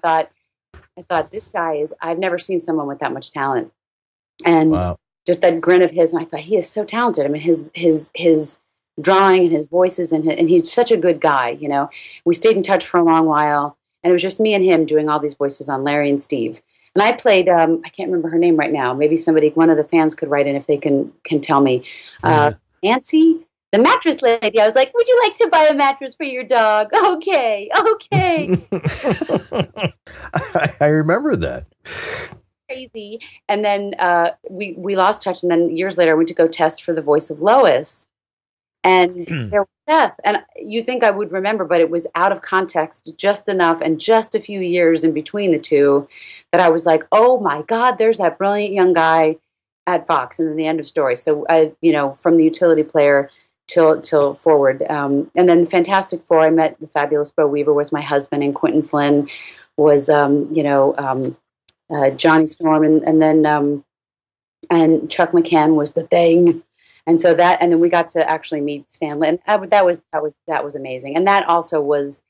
thought this guy I've never seen someone with that much talent. And just that grin of his, and I thought, he is so talented. I mean, his drawing and his voices, and he's such a good guy, We stayed in touch for a long while, and it was just me and him doing all these voices on Larry and Steve. And I played, I can't remember her name right now. Maybe one of the fans could write in if they can tell me. Nancy, the mattress lady. I was like, would you like to buy a mattress for your dog? Okay.
I remember that.
Crazy. And then we lost touch, and then years later I went to go test for the voice of Lois. And there was Seth. And you think I would remember, but it was out of context just enough, and just a few years in between the two, that I was like, oh my God, there's that brilliant young guy at Fox, and then the end of story. So from the utility player till forward. And then the Fantastic Four, I met the fabulous Bo Weaver, was my husband, and Quentin Flynn was Johnny Storm, and then and Chuck McCann was the thing. And so and then we got to actually meet Stan Lee, and that was amazing. And that also was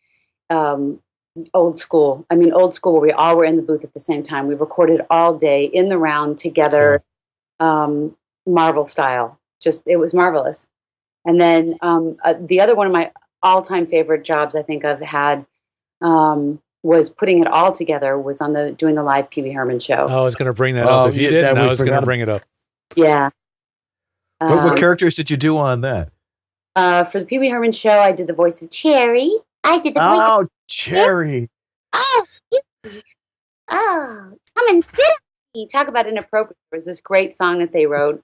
old school. I mean, old school where we all were in the booth at the same time. We recorded all day in the round together, Marvel style. It was marvelous. And then the other one of my all-time favorite jobs I think I've had was putting it all together. Was on doing the live Pee Wee Herman show.
I was going to bring that up. If you didn't, I was going to bring it up.
Yeah.
What characters did you do on that?
For the Pee Wee Herman show, I did the voice of Cherry. I did the voice of
Cherry.
Oh, come and sit. Talk about inappropriate. There was this great song that they wrote.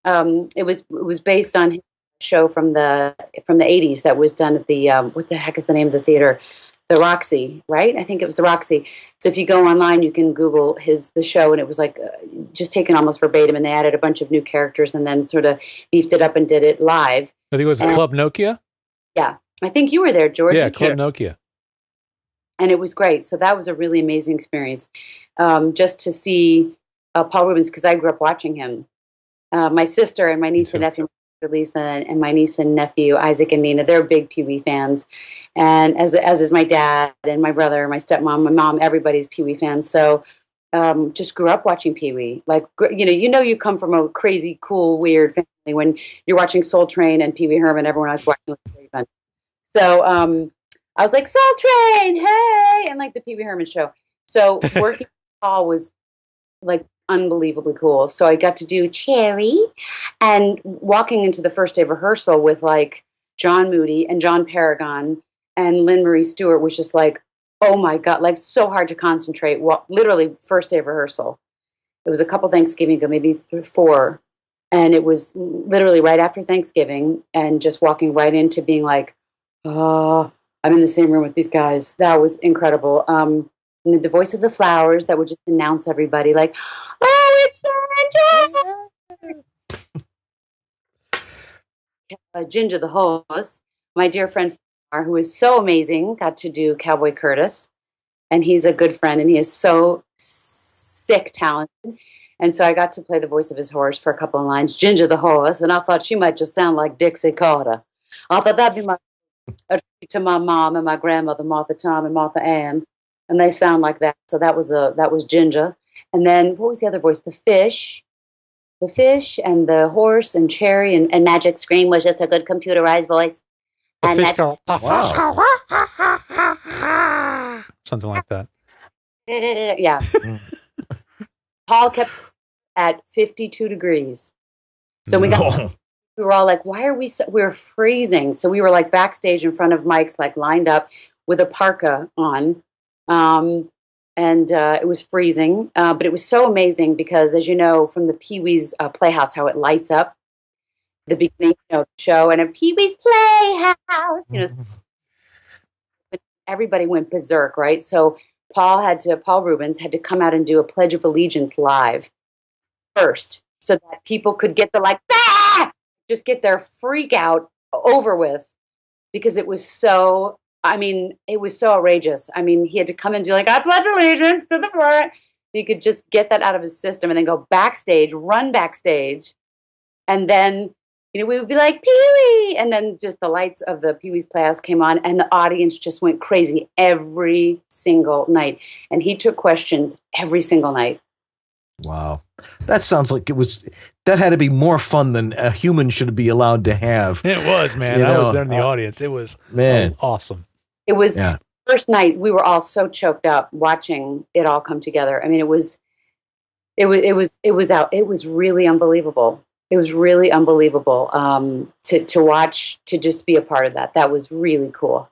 It was based on a show from the 80s that was done at the what the heck is the name of the theater? The Roxy, right? I think it was the Roxy. So if you go online, you can Google the show, and it was like just taken almost verbatim, and they added a bunch of new characters and then sort of beefed it up and did it live.
I think it was Club Nokia.
Yeah, I think you were there, George.
Yeah, Club Nokia.
And it was great. So that was a really amazing experience, just to see Paul Reubens, because I grew up watching him. My sister and my niece and nephew, Lisa, and my niece and nephew Isaac and Nina, they're big Pee Wee fans, and as is my dad and my brother, my stepmom, my mom. Everybody's Pee Wee fans. So just grew up watching Pee Wee. Like you come from a crazy, cool, weird family when you're watching Soul Train and Pee Wee Herman. Everyone I was watching was very fun. So I was like, Soul Train, hey, and like the Pee Wee Herman show. So working with Paul was like unbelievably cool. So I got to do Cherry, and walking into the first day of rehearsal with like John Moody and John Paragon and Lynn Marie Stewart was just like, oh my God, like so hard to concentrate. Literally first day of rehearsal. It was a couple Thanksgiving ago, maybe 4. And it was literally right after Thanksgiving, and just walking right into being like, oh, I'm in the same room with these guys. That was incredible. And the voice of the flowers that would just announce everybody like, oh, it's Ginger! Ginger the host, my dear friend, who is so amazing, got to do Cowboy Curtis. And he's a good friend, and he is so sick talented. And so I got to play the voice of his horse for a couple of lines, Ginger the horse, and I thought she might just sound like Dixie Carter. I thought that'd be a tribute to my mom and my grandmother, Martha Tom and Martha Ann. And they sound like that. So that was Ginger. And then what was the other voice? The fish and the horse and Cherry and Magic Scream was just a good computerized voice.
The
and
fish go. Something like that.
Yeah. Paul kept at 52 degrees. So we were all like, why are we we were freezing. So we were like backstage in front of mics, like lined up with a parka on. And it was freezing, but it was so amazing because, as you know, from the Pee Wee's Playhouse, how it lights up the beginning of the show, and a Pee Wee's Playhouse, everybody went berserk, right? So Paul Reubens had to come out and do a Pledge of Allegiance live first, so that people could get the just get their freak out over with, because it was so. It was so outrageous. He had to come and do like, I pledge allegiance to the flag. He could just get that out of his system and then go backstage, run backstage. And then, we would be like, Pee-wee! And then just the lights of the Pee-wee's Playhouse came on, and the audience just went crazy every single night. And he took questions every single night.
Wow. That sounds like that had to be more fun than a human should be allowed to have.
It was, man. I was there in the audience. It was awesome.
It was first night. We were all so choked up watching it all come together. It was really unbelievable. It was really unbelievable to watch, to just be a part of that. That was really cool.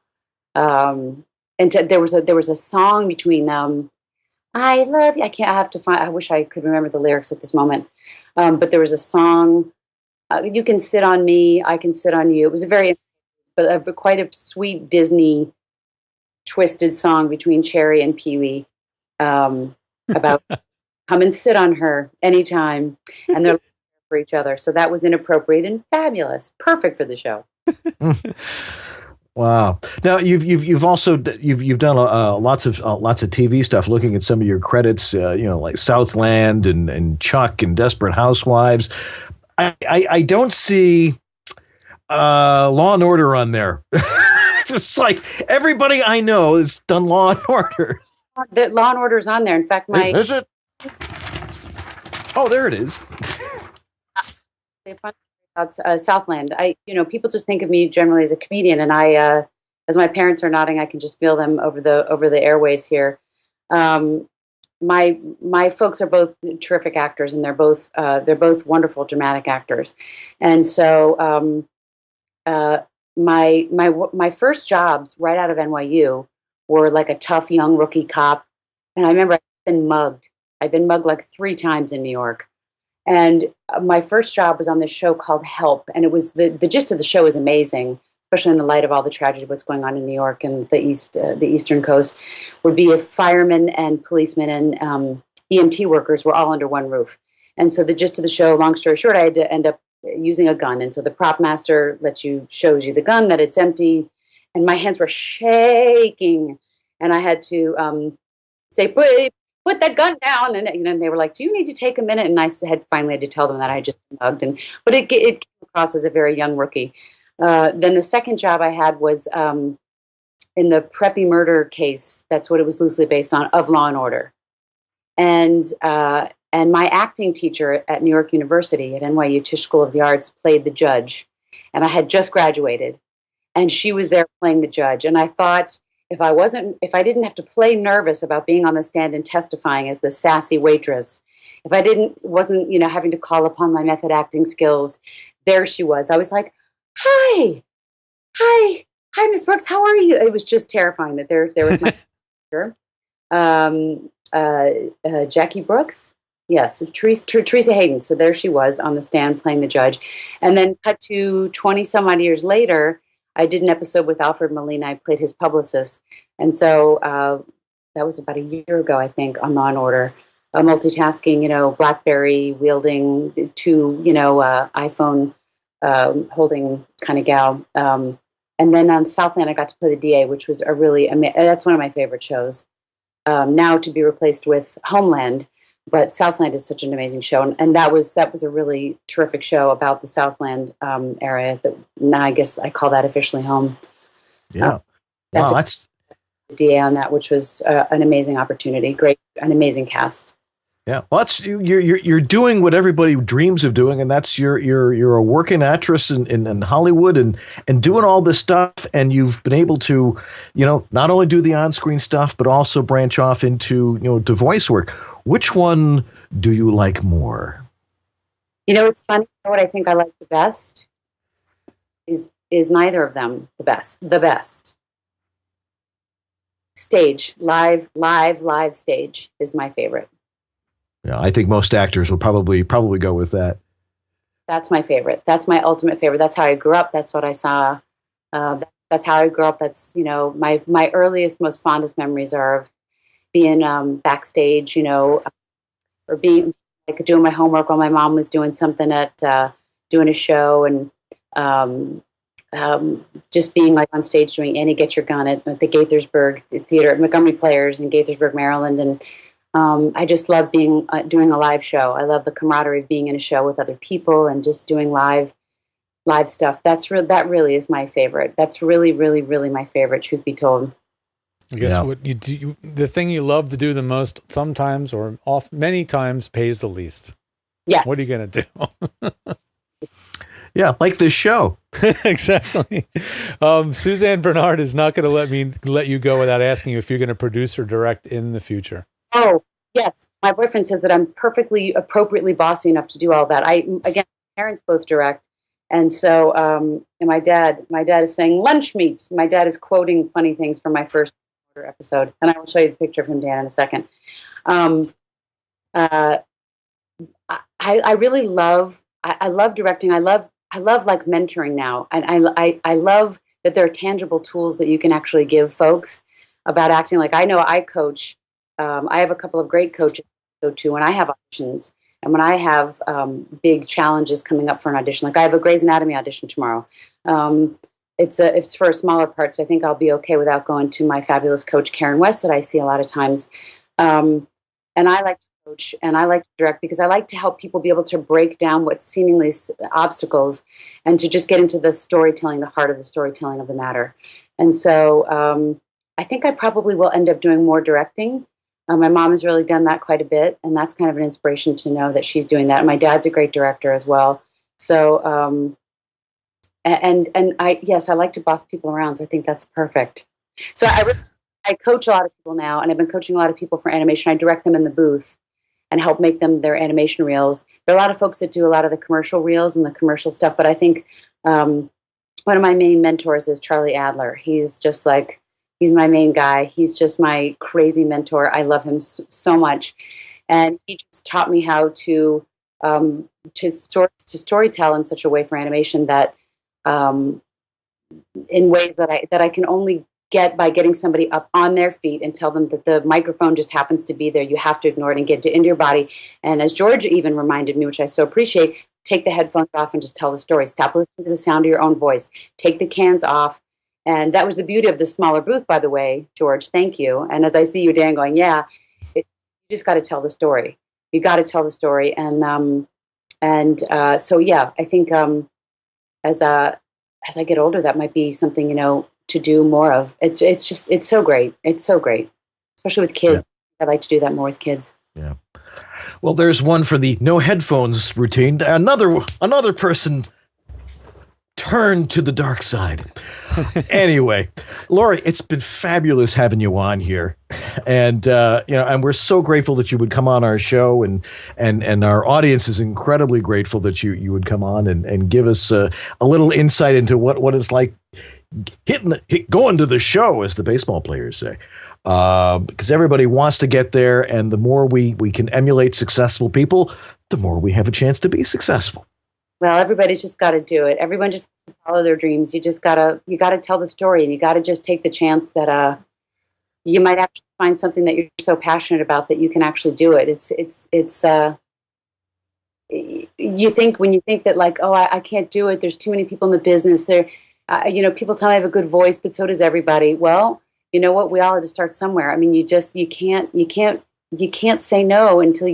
And there was a song between I love you. I wish I could remember the lyrics at this moment. But there was a song, you can sit on me, I can sit on you. It was quite a sweet Disney twisted song between Cherry and Pee-wee about come and sit on her anytime, and they're for each other. So that was inappropriate and fabulous, perfect for the show.
Wow. Now you've also you've done lots of TV stuff. Looking at some of your credits, like Southland and Chuck and Desperate Housewives. I don't see Law and Order on there. Just like everybody I know has done Law and Order.
The Law and Order is on there. In fact,
Is it? Oh, there it is.
Southland. People just think of me generally as a comedian, and I, as my parents are nodding, I can just feel them over the airwaves here. My folks are both terrific actors, and they're both wonderful dramatic actors, and so my first jobs right out of NYU were like a tough young rookie cop, and I remember I'd been mugged. I've been mugged like 3 times in New York. And my first job was on this show called Help. And it was the gist of the show is amazing, especially in the light of all the tragedy of what's going on in New York and the Eastern Coast, would be if firemen and policemen and EMT workers were all under one roof. And so the gist of the show, long story short, I had to end up using a gun. And so the prop master shows you the gun, that it's empty. And my hands were shaking. And I had to say, put that gun down, and they were like, "Do you need to take a minute?" And I finally had to tell them that I just mugged, but it came across as a very young rookie. Then the second job I had was in the Preppy murder case. That's what it was loosely based on, of Law and Order, and my acting teacher at New York University at NYU Tisch School of the Arts played the judge, and I had just graduated, and she was there playing the judge, and I thought, if I didn't have to play nervous about being on the stand and testifying as the sassy waitress, if I wasn't having to call upon my method acting skills, there she was. I was like, hi, Miss Brooks, how are you? It was just terrifying that there was my Jackie Brooks. Yes, Teresa Hayden. So there she was on the stand playing the judge. And then cut to 20 some odd years later, I did an episode with Alfred Molina. I played his publicist. And so that was about a year ago, I think, on Law and Order. Multitasking, BlackBerry wielding, 2, iPhone holding kind of gal. And then on Southland, I got to play the DA, which was a really that's one of my favorite shows. Now to be replaced with Homeland. But Southland is such an amazing show, and that was a really terrific show about the Southland area. That now I guess I call that officially home.
Yeah,
that's DA on that, which was an amazing opportunity. An amazing cast.
Yeah, well, you're doing what everybody dreams of doing, and that's you're a working actress in Hollywood and doing all this stuff, and you've been able to not only do the on-screen stuff but also branch off into to voice work. Which one do you like more?
It's funny. What I think I like the best is neither of them the best. The best. Stage, live stage is my favorite.
Yeah, I think most actors will probably go with that.
That's my favorite. That's my ultimate favorite. That's how I grew up. That's what I saw. That's how I grew up. That's my earliest, most fondest memories are of being backstage, or being like doing my homework while my mom was doing something at doing a show, and just being like on stage doing Annie Get Your Gun at the Gaithersburg Theater at Montgomery Players in Gaithersburg, Maryland, and I just love doing a live show. I love the camaraderie of being in a show with other people and just doing live stuff. That really is my favorite. That's really, really, really my favorite, truth be told.
I guess what you do, the thing you love to do the most, sometimes or many times, pays the least.
Yeah.
What are you going to do?
Yeah, like this show.
Exactly. Suzanne Bernard is not going to let you go without asking you if you're going to produce or direct in the future.
Oh, yes. My boyfriend says that I'm perfectly appropriately bossy enough to do all that. My parents both direct. And so, and my dad is saying lunch meat. My dad is quoting funny things from my first episode, and I will show you the picture of him, Dan, in a second. I really love. I love directing. I love like mentoring now, and I love that there are tangible tools that you can actually give folks about acting. Like I know I coach. I have a couple of great coaches to go to when I have auditions. And when I have big challenges coming up for an audition, like I have a Grey's Anatomy audition tomorrow, it's for a smaller part, so I think I'll be okay without going to my fabulous coach Karen West that I see a lot of times. And I like to coach and I like to direct because I like to help people be able to break down what seemingly obstacles and to just get into the storytelling, the heart of the storytelling of the matter. And so I think I probably will end up doing more directing. My mom has really done that quite a bit, and that's kind of an inspiration to know that she's doing that. And my dad's a great director as well. So, and I like to boss people around. So I think that's perfect. So I coach a lot of people now, and I've been coaching a lot of people for animation. I direct them in the booth and help make them their animation reels. There are a lot of folks that do a lot of the commercial reels and the commercial stuff, but I think one of my main mentors is Charlie Adler. He's just like, he's my main guy. He's just my crazy mentor. I love him so much. And he just taught me how to storytell in such a way for animation that in ways that I can only get by getting somebody up on their feet and tell them that the microphone just happens to be there. You have to ignore it and get into your body. And as George even reminded me, which I so appreciate, take the headphones off and just tell the story. Stop listening to the sound of your own voice. Take the cans off. And that was the beauty of the smaller booth, by the way, George. Thank you. And as I see you, Dan, going, you just got to tell the story. You got to tell the story. And so, yeah, I think as I get older, that might be something, to do more of. It's so great. It's so great, especially with kids. Yeah. I like to do that more with kids.
Yeah. Well, there's one for the no headphones routine. Another person turned to the dark side. Anyway, Lorie, it's been fabulous having you on here, and and we're so grateful that you would come on our show, and our audience is incredibly grateful that you would come on and give us a little insight into what it's like going to the show, as the baseball players say. Because everybody wants to get there, and the more we can emulate successful people, the more we have a chance to be successful.
Well, everybody's just got to do it. Everyone just has to follow their dreams. You gotta tell the story, and you got to just take the chance that you might actually find something that you're so passionate about that you can actually do it. You think that like, oh, I can't do it. There's too many people in the business. People tell me I have a good voice, but so does everybody. Well, you know what? We all have to start somewhere. I mean, you can't say no until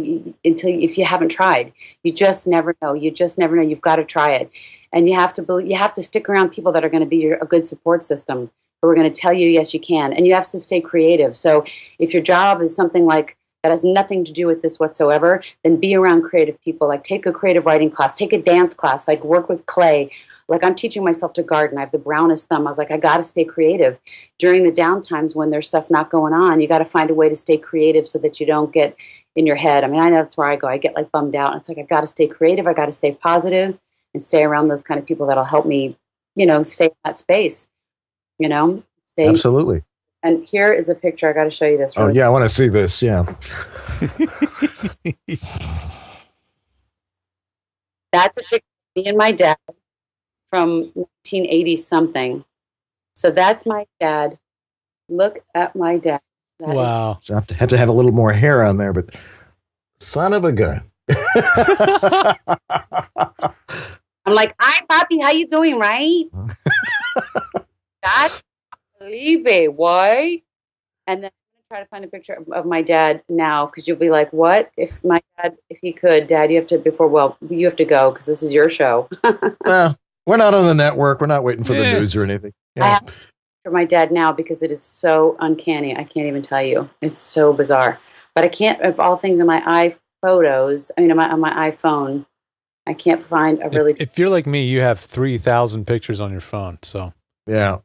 if you haven't tried. You just never know. You've got to try it, and you have to stick around people that are going to be a good support system, who are going to tell you yes you can, and you have to stay creative. So if your job is something like that has nothing to do with this whatsoever, then be around creative people. Like take a creative writing class, take a dance class, like work with clay. Like I'm teaching myself to garden. I have the brownest thumb. I was like, I got to stay creative. During the downtimes when there's stuff not going on, you got to find a way to stay creative so that you don't get in your head. I mean, I know that's where I go. I get like bummed out. And it's like, I got to stay creative. I got to stay positive and stay around those kind of people that'll help me, stay in that space, Stay.
Absolutely.
And here is a picture. I got to show you this.
Oh, yeah. I want to see this. Yeah.
That's a picture of me and my dad from 1980 something. So that's my dad. Look at my dad.
Wow.
So I have to have a little more hair on there, but son of a gun.
I'm like, hi, Poppy, how you doing, right? God, believe it. Why? And then I'm going to try to find a picture of my dad now, because you'll be like, what? If my dad, if he could, Dad, you have to go, because this is your show.
Well, we're not on the network. We're not waiting for the news or anything. Yeah.
I have to for my dad now because it is so uncanny. I can't even tell you. It's so bizarre. But I can't, of all things, on my on my iPhone, I can't find a really...
If you're like me, you have 3,000 pictures on your phone, so...
Yeah.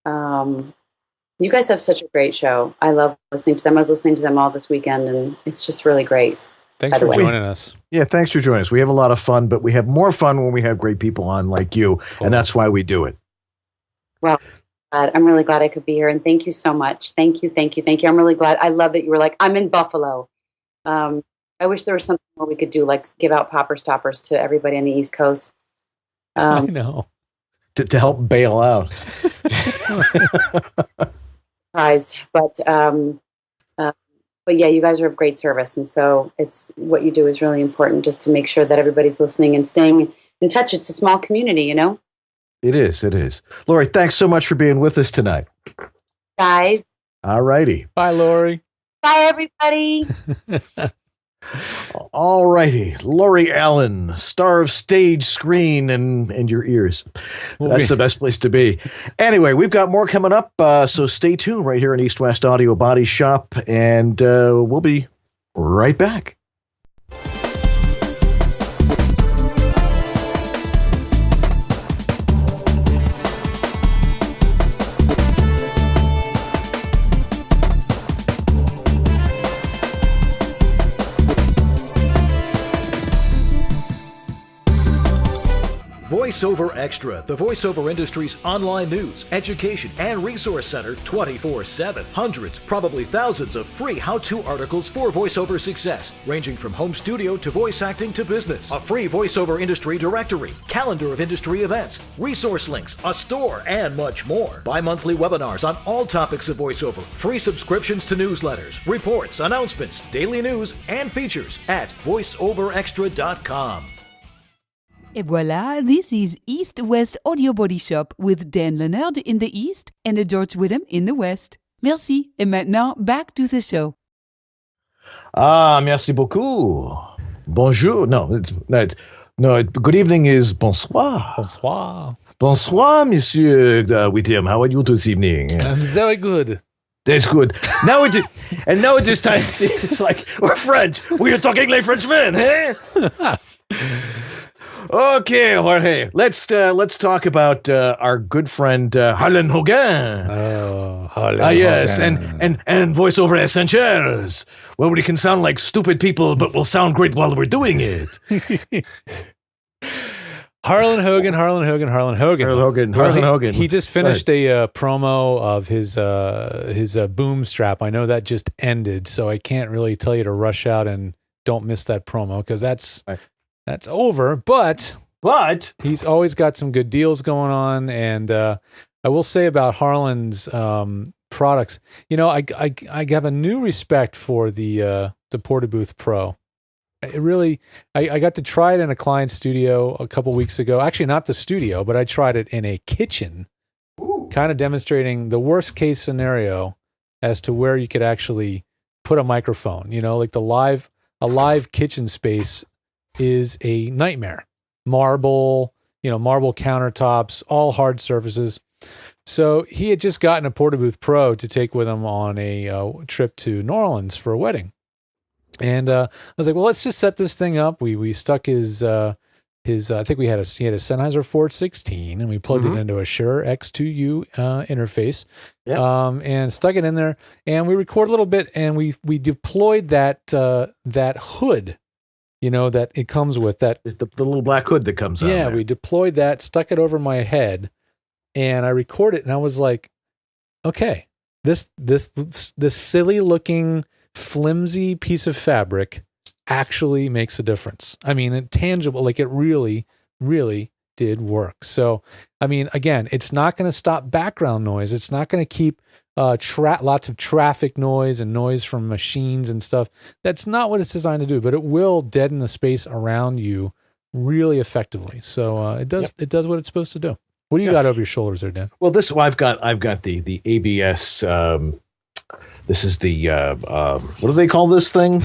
You guys have such a great show. I love listening to them. I was listening to them all this weekend, and it's just really great.
Thanks for joining us.
Yeah, thanks for joining us. We have a lot of fun, but we have more fun when we have great people on like you, and that's why we do it.
Well, I'm really glad I could be here, and thank you so much. Thank you. I'm really glad. I love that you were like, I'm in Buffalo. I wish there was something more we could do, like give out popper stoppers to everybody on the East Coast.
I know.
To help bail out.
Surprised, but yeah, you guys are of great service, and so it's what you do is really important, just to make sure that everybody's listening and staying in touch. It's a small community,
It is. Lorie, thanks so much for being with us tonight.
Guys.
All righty.
Bye, Lorie.
Bye, everybody.
All righty. Lorie Allen, star of stage, screen, and your ears. That's the best place to be. Anyway, we've got more coming up, so stay tuned right here in East West Audio Body Shop, and we'll be right back.
VoiceOver Extra, the voiceover industry's online news, education, and resource center 24/7. Hundreds, probably thousands of free how-to articles for voiceover success, ranging from home studio to voice acting to business. A free voiceover industry directory, calendar of industry events, resource links, a store, and much more. Bi-monthly webinars on all topics of voiceover, free subscriptions to newsletters, reports, announcements, daily news, and features at voiceoverextra.com.
Et voilà, this is East West Audio Body Shop with Dan Leonard in the East and George Whittam in the West. Merci. Et maintenant, back to the show.
Merci beaucoup. Bonjour. No, good evening is bonsoir.
Bonsoir.
Bonsoir, Monsieur Whittam. How are you this evening?
I'm very good.
That's good. Now it is time. It's like we're French. We are talking like Frenchmen, eh? Okay, Jorge. Let's talk about our good friend Harlan Hogan.
Oh, Harlan
yes,
Hogan.
and voiceover essentials, where we can sound like stupid people, but we'll sound great while we're doing it.
Harlan Hogan. He just finished a promo of his boom strap. I know that just ended, so I can't really tell you to rush out and don't miss that promo because that's over. But he's always got some good deals going on, and I will say about Harlan's products, you know, I have a new respect for the Portabooth Pro. I got to try it in a client studio a couple weeks ago. Actually, not the studio, but I tried it in a kitchen, kind of demonstrating the worst case scenario as to where you could actually put a microphone. You know, like a live kitchen space is a nightmare. Marble countertops, all hard surfaces. So he had just gotten a Portabooth Pro to take with him on a trip to New Orleans for a wedding. And I was like, well, let's just set this thing up. We stuck his I think he had a Sennheiser 416, and we plugged it into a Shure X2U interface, and stuck it in there, and we recorded a little bit, and we deployed that hood, you know, that it comes with, that
the little black hood that comes on.
Yeah, we deployed that, stuck it over my head, and I recorded it, and I was like, okay, this silly looking flimsy piece of fabric actually makes a difference. I mean, tangible, like it really, really did work. So, I mean, again, it's not going to stop background noise. It's not going to keep lots of traffic noise and noise from machines and stuff. That's not what it's designed to do, but it will deaden the space around you really effectively. So it does what it's supposed to do. What do you got over your shoulders there, Dan?
Well, I've got the ABS. This is the what do they call this thing?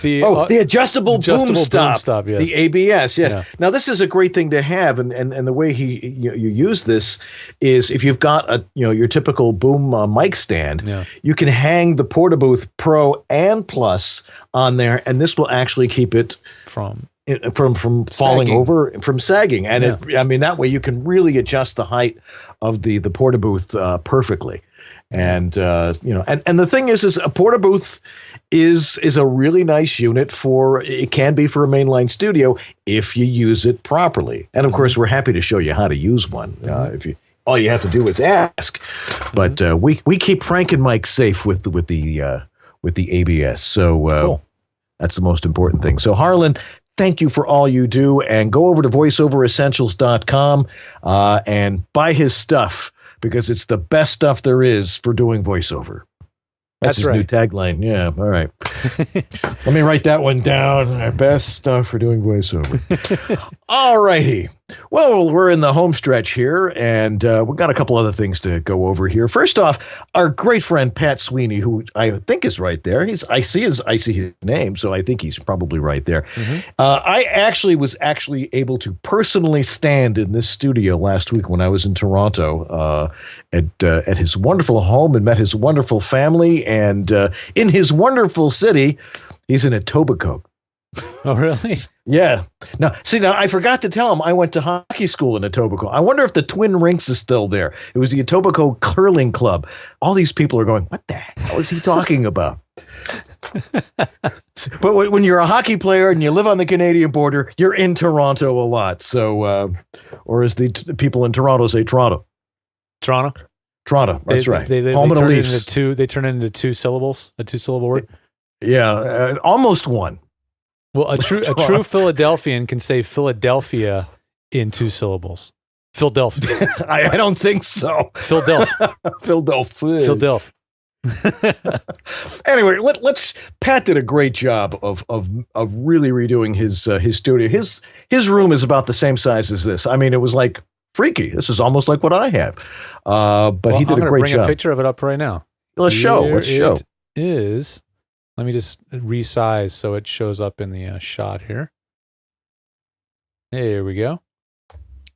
the adjustable boom stop. Yes. The ABS. Yes. Yeah. Now this is a great thing to have, and the way you use this is if you've got your typical boom mic stand, you can hang the Portabooth Pro and Plus on there, and this will actually keep it from falling over, from sagging, and that way you can really adjust the height of the Portabooth perfectly. And and the thing is a Portabooth is a really nice unit it can be for a mainline studio if you use it properly. And of course, we're happy to show you how to use one. All you have to do is ask. But we keep Frank and Mike safe with the ABS. So cool. That's the most important thing. So Harlan, thank you for all you do, and go over to voiceoveressentials.com and buy his stuff, because it's the best stuff there is for doing voiceover. That's his new tagline. Yeah, all right. Let me write that one down. Our best stuff for doing voiceover. All righty. Well, we're in the home stretch here, and we've got a couple other things to go over here. First off, our great friend Pat Sweeney, who I think is right there. I see his name, so I think he's probably right there. Mm-hmm. I was able to personally stand in this studio last week when I was in Toronto at his wonderful home and met his wonderful family, and in his wonderful city, he's in Etobicoke.
Oh, really?
Yeah. Now, I forgot to tell him I went to hockey school in Etobicoke. I wonder if the Twin Rinks is still there. It was the Etobicoke Curling Club. All these people are going, what the hell is he talking about? But when you're a hockey player and you live on the Canadian border, you're in Toronto a lot. So, or as the people in Toronto say, Toronto.
Toronto?
Toronto, that's right.
They turn it into two syllables, a two-syllable word?
Yeah, almost one.
Well, a true Philadelphian can say Philadelphia in two syllables. Philadelphia.
I don't think so.
Philadelphia.
Philadelphia. Anyway, Pat did a great job of really redoing his studio. His room is about the same size as this. I mean, it was like freaky. This is almost like what I have. But he did a great job. I'm going to bring
a picture of it up right now.
Let's show.
It is. Let me just resize so it shows up in the shot here. There we go.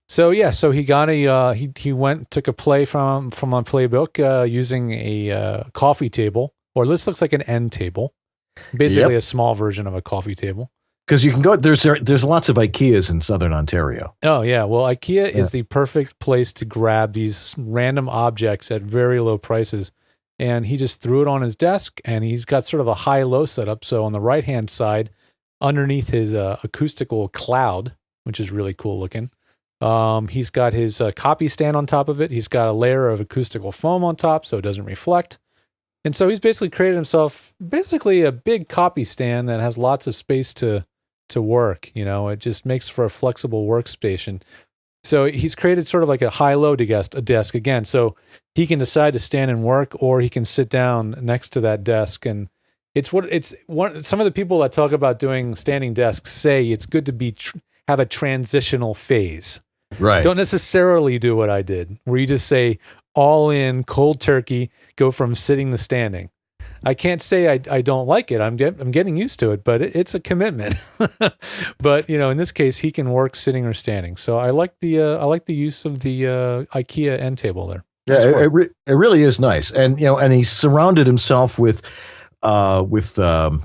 So he got he took a play from a playbook using a coffee table, or this looks like an end table, basically a small version of a coffee table.
Because you can go there's lots of IKEAs in Southern Ontario.
Oh yeah, well IKEA is the perfect place to grab these random objects at very low prices. And he just threw it on his desk, and he's got sort of a high-low setup. So on the right-hand side, underneath his acoustical cloud, which is really cool looking, he's got his copy stand on top of it. He's got a layer of acoustical foam on top so it doesn't reflect. And so he's basically created himself a big copy stand that has lots of space to work. You know, it just makes for a flexible workstation. So he's created sort of like a high-low desk again. So he can decide to stand and work, or he can sit down next to that desk. And some of the people that talk about doing standing desks say it's good to have a transitional phase.
Right.
Don't necessarily do what I did, where you just say all in, cold turkey, go from sitting to standing. I can't say I don't like it. I'm getting used to it, but it's a commitment. But in this case, he can work sitting or standing. So I like the use of the IKEA end table there.
Yeah, it really is nice, and and he surrounded himself with office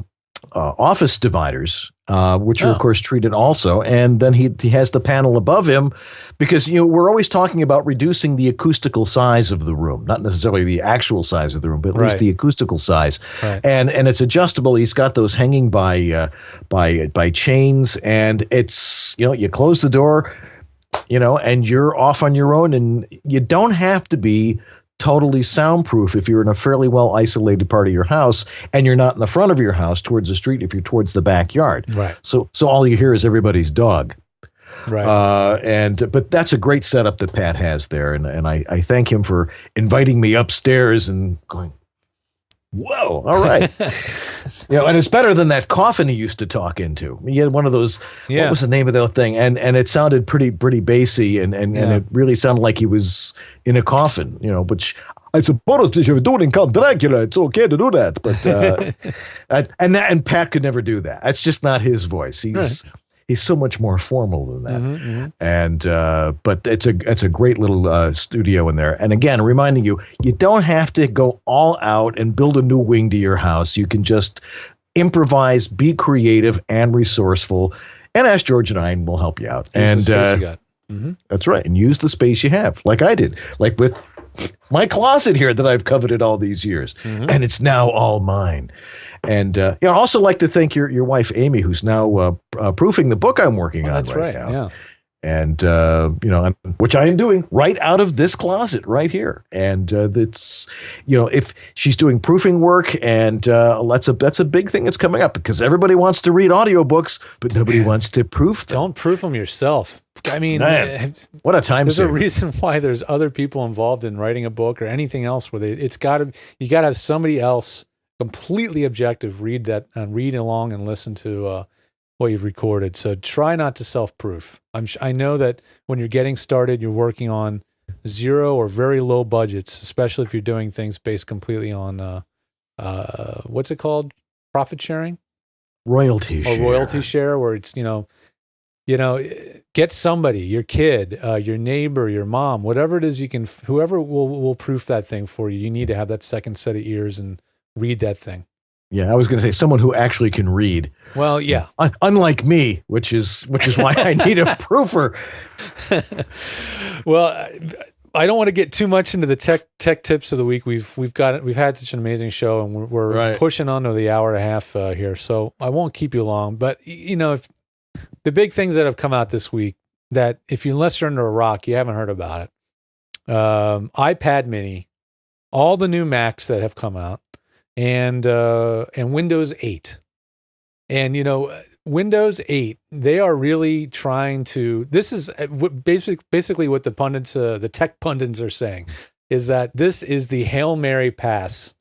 dividers, which are of course treated also, and then he has the panel above him, because we're always talking about reducing the acoustical size of the room, not necessarily the actual size of the room, but at least the acoustical size. Right. And it's adjustable. He's got those hanging by chains, and it's you close the door, and you're off on your own, and you don't have to be totally soundproof if you're in a fairly well isolated part of your house, and you're not in the front of your house towards the street if you're towards the backyard.
Right.
So all you hear is everybody's dog.
Right.
But that's a great setup that Pat has there, and I thank him for inviting me upstairs and going, whoa, all right. And it's better than that coffin he used to talk into. He had one of those, what was the name of that thing? And it sounded pretty bassy, and it really sounded like he was in a coffin, which I suppose if you're doing Count Dracula, it's okay to do that. But, and Pat could never do that. That's just not his voice. He's so much more formal than that.
Mm-hmm.
And but it's a great little studio in there. And again, reminding you don't have to go all out and build a new wing to your house. You can just improvise, be creative and resourceful, and ask George and I, and we'll help you out.
Use the space you got. Mm-hmm.
That's right. And use the space you have, like I did, like with my closet here that I've coveted all these years, and it's now all mine. And I also like to thank your wife Amy, who's now proofing the book I'm working on right now.
Yeah.
And which I am doing right out of this closet right here. And it's if she's doing proofing work, and that's a big thing that's coming up, because everybody wants to read audiobooks, but nobody wants to proof them.
Don't proof them yourself. I mean,
what a time
there's
saver.
a reason why there's other people involved in writing a book or anything else where you got to have somebody else completely objective read along and listen to what you've recorded. So try not to self-proof. I know that when you're getting started, you're working on 0 or very low budgets, especially if you're doing things based completely on what's it called? Profit sharing?
Royalty
share, where it's, get somebody, your kid, your neighbor, your mom, whatever it is you can, whoever will proof that thing for you. You need to have that second set of ears and read that thing.
Yeah, I was going to say someone who actually can read.
Well, yeah.
Unlike me, which is why I need a proofer.
Well, I don't want to get too much into the tech tips of the week. We've had such an amazing show, and we're pushing on to the hour and a half here, so I won't keep you long. But if the big things that have come out this week, that unless you're under a rock, you haven't heard about it. iPad Mini, all the new Macs that have come out, and Windows 8. And Windows 8, they are really trying to. This is basically what the pundits, the tech pundits, are saying, is that this is the Hail Mary pass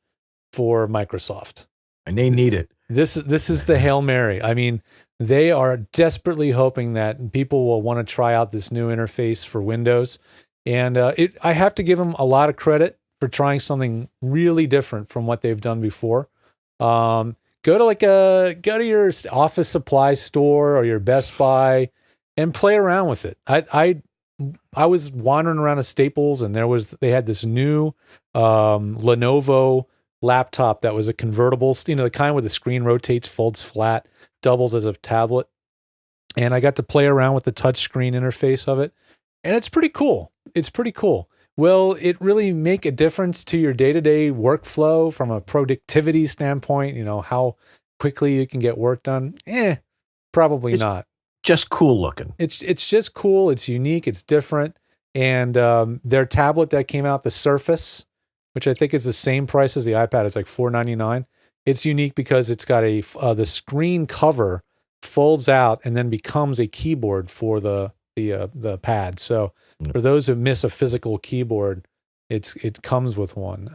for Microsoft,
and they need it.
This is the Hail Mary. I mean, they are desperately hoping that people will want to try out this new interface for Windows, and I have to give them a lot of credit for trying something really different from what they've done before. Go to your office supply store or your Best Buy and play around with it. I was wandering around a Staples, and they had this new Lenovo laptop that was a convertible, the kind where the screen rotates, folds flat, doubles as a tablet. And I got to play around with the touch screen interface of it, and it's pretty cool. Will it really make a difference to your day-to-day workflow from a productivity standpoint? How quickly you can get work done? Probably not.
Just cool looking.
It's just cool. It's unique. It's different. And their tablet that came out, the Surface, which I think is the same price as the iPad, it's like $499. It's unique because it's got the screen cover folds out and then becomes a keyboard for the pad. So for those who miss a physical keyboard, it comes with one.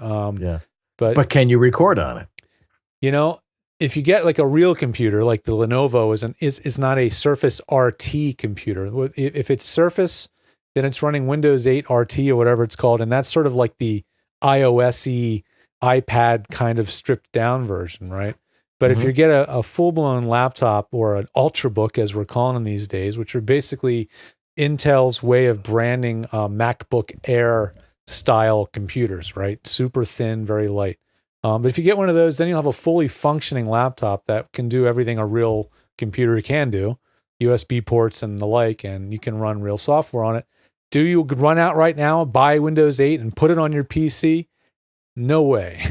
But
can you record on it?
If you get like a real computer, like the Lenovo is not a Surface RT computer. If it's Surface, then it's running Windows 8 RT or whatever it's called, and that's sort of like the iOS-y iPad kind of stripped down version, right? But if you get a full-blown laptop or an Ultrabook, as we're calling them these days, which are basically Intel's way of branding MacBook Air style computers, right? Super thin, very light. But if you get one of those, then you'll have a fully functioning laptop that can do everything a real computer can do, USB ports and the like, and you can run real software on it. Do you run out right now, buy Windows 8 and put it on your PC? No way.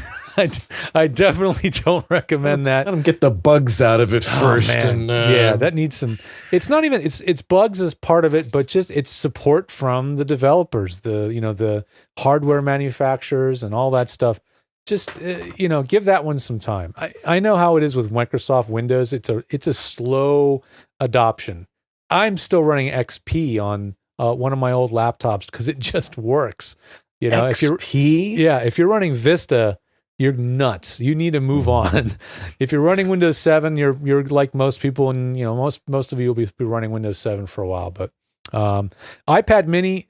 I definitely don't recommend that.
Let them get the bugs out of it first.
Man. And that needs some. It's not even. It's bugs as part of it, but just it's support from the developers, the hardware manufacturers, and all that stuff. Just give that one some time. I know how it is with Microsoft Windows. It's a slow adoption. I'm still running XP on one of my old laptops because it just works.
XP?
If you're running Vista, you're nuts. You need to move on. If you're running Windows 7, you're like most people, and most of you will be running Windows 7 for a while. But iPad Mini,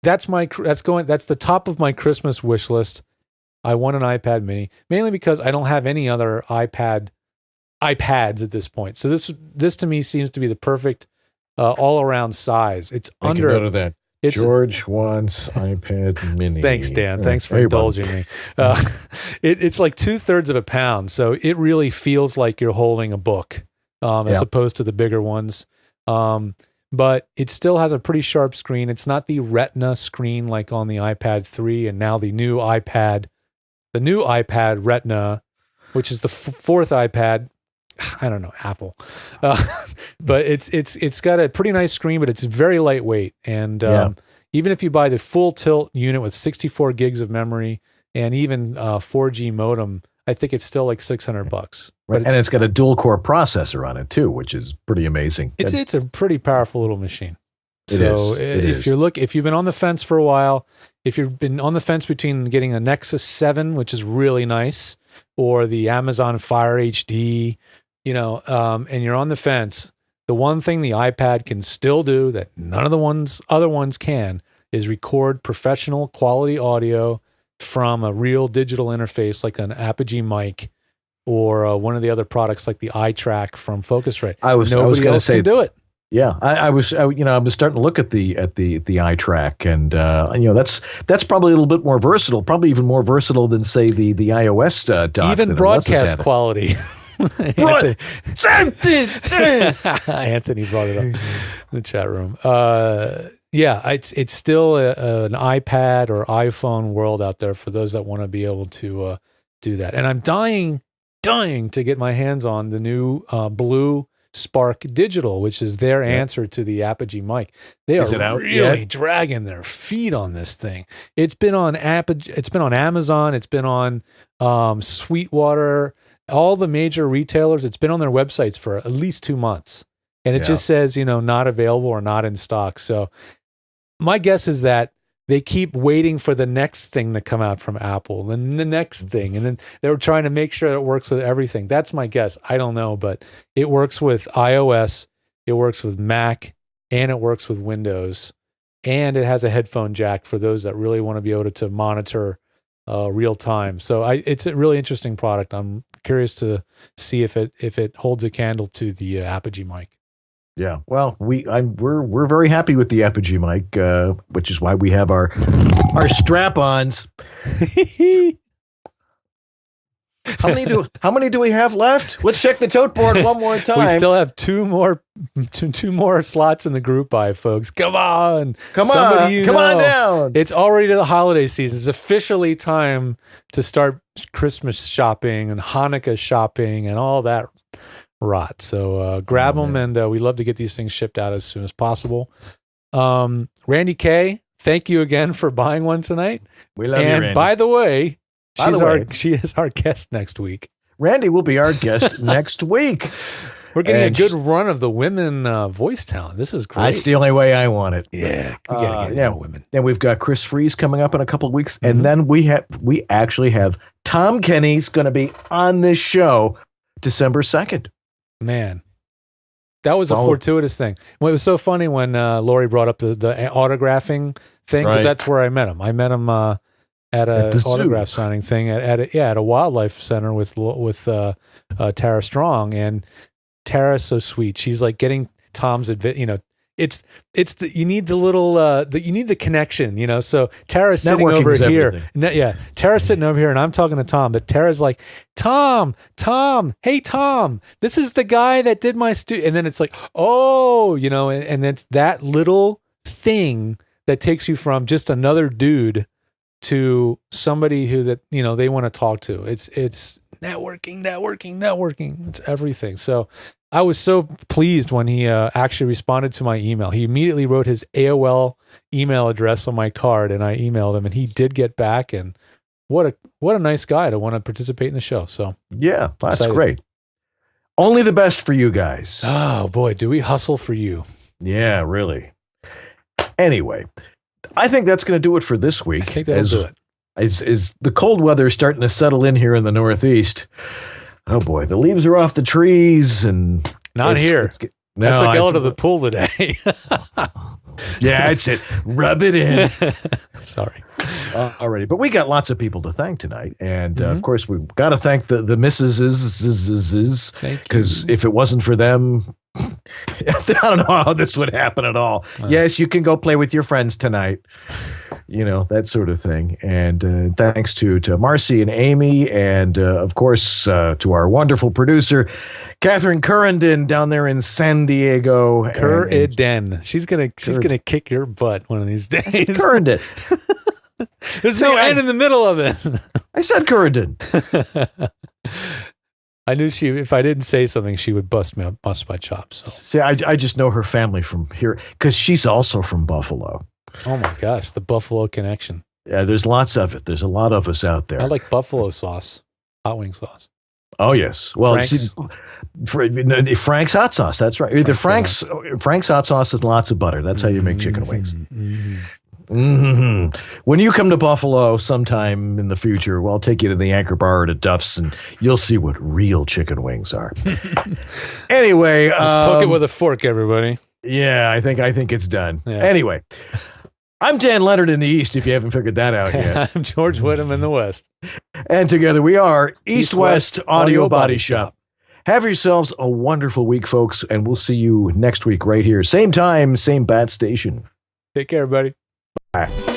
that's the top of my Christmas wish list. I want an iPad Mini, mainly because I don't have any other iPads at this point. So this to me seems to be the perfect all around size. It's
under a note of that. George wants iPad Mini.
Thanks, Dan. Thanks for indulging me. It's like 2/3 of a pound, so it really feels like you're holding a book as opposed to the bigger ones. But it still has a pretty sharp screen. It's not the Retina screen like on the iPad 3 and now the new iPad Retina, which is the fourth iPad. I don't know, Apple. But it's got a pretty nice screen, but it's very lightweight. And even if you buy the full tilt unit with 64 gigs of memory and even 4G modem, I think it's still like $600.
Right. And it's got a dual core processor on it too, which is pretty amazing.
It's a pretty powerful little machine.
If
you've been on the fence for a while, if you've been on the fence between getting a Nexus 7, which is really nice, or the Amazon Fire HD, and you're on the fence, the one thing the iPad can still do that none of the other ones can is record professional quality audio from a real digital interface like an Apogee mic or one of the other products like the iTrack from Focusrite. Nobody else can do it.
Yeah, I was starting to look at the iTrack, and that's probably a little bit more versatile, probably even more versatile than say the iOS dock.
Even broadcast quality. Anthony brought it up in the chat room. It's still an iPad or iPhone world out there for those that want to be able to do that. And I'm dying to get my hands on the new Blue Spark Digital, which is their answer to the Apogee mic. They are really dragging their feet on this thing. It's been on Amazon, it's been on Sweetwater, all the major retailers. It's been on their websites for at least 2 months, and it just says not available or not in stock. So my guess is that they keep waiting for the next thing to come out from Apple, and the next thing, and then they're trying to make sure it works with everything. That's my guess. I don't know, but it works with iOS, it works with Mac, and it works with Windows, and it has a headphone jack for those that really want to be able to monitor real time. So it's a really interesting product. I'm curious to see if it holds a candle to the Apogee mic.
Yeah, well, we're very happy with the Apogee mic, which is why we have our strap-ons. How many do we have left? Let's check the tote board one more time.
We still have two more slots in the group buy, folks. Come on
down.
It's already the holiday season. It's officially time to start Christmas shopping and Hanukkah shopping and all that rot. So grab them, and we love to get these things shipped out as soon as possible. Randy K, thank you again for buying one tonight.
We love you, Randy.
And by the way, she is our guest next week.
Randy will be our guest next week.
We're getting a good run of the women voice talent. This is great.
That's the only way I want it.
Yeah, we gotta get more women.
Then we've got Chris Freeze coming up in a couple of weeks, and then we actually have Tom Kenny's going to be on this show December 2nd.
Man, that was a fortuitous thing. Well, it was so funny when Lorie brought up the autographing thing, because that's where I met him. I met him at an autograph signing thing at a wildlife center with Tara Strong, and Tara's so sweet. She's like getting Tom's it's you need the little you need the connection, so Tara's sitting over here. Tara's sitting over here, and I'm talking to Tom, but Tara's like, Tom, hey Tom, this is the guy that did my and then it's like, and it's that little thing that takes you from just another dude to somebody who they want to talk to. It's networking. It's everything. So I was so pleased when he actually responded to my email. He immediately wrote his AOL email address on my card, and I emailed him, and he did get back. And what a nice guy to want to participate in the show. So
yeah, that's excited. Great. Only the best for you guys.
Oh boy, do we hustle for you?
Yeah, really. Anyway, I think that's going to do it for this week.
I think that'll do it.
Is the cold weather starting to settle in here in the Northeast? Oh boy, the leaves are off the trees, and
not here. I took Ella to the pool today.
Yeah, that's it. Rub it in.
Sorry.
Alrighty, but we got lots of people to thank tonight, and of course we've got to thank the Mrs.'s, because if it wasn't for them, I don't know how this would happen at all. Nice. Yes, you can go play with your friends tonight, that sort of thing. And thanks to Marcy and Amy, and of course to our wonderful producer, Catherine Currendon down there in San Diego.
Currendon. She's gonna kick your butt one of these days.
Currendon.
There's no N in the middle of it.
I said Currendon.
I knew if I didn't say something, she would bust my chops. So.
See, I just know her family from here because she's also from Buffalo.
Oh my gosh, the Buffalo connection.
Yeah, there's lots of it. There's a lot of us out there.
I like buffalo sauce, hot wing sauce.
Oh yes, well, Frank's hot sauce. That's right. Frank's hot sauce is lots of butter. That's how you make chicken wings. Mm-hmm. When you come to Buffalo sometime in the future, well, I'll take you to the Anchor Bar or to Duff's, and you'll see what real chicken wings are. Anyway,
let's poke it with a fork, everybody.
Yeah, I think it's done.
Yeah.
Anyway, I'm Dan Leonard in the East, if you haven't figured that out yet.
I'm George Whittam in the West.
And together we are East-West Audio Body Shop. Have yourselves a wonderful week, folks, and we'll see you next week right here. Same time, same bat station.
Take care, everybody.
Bye.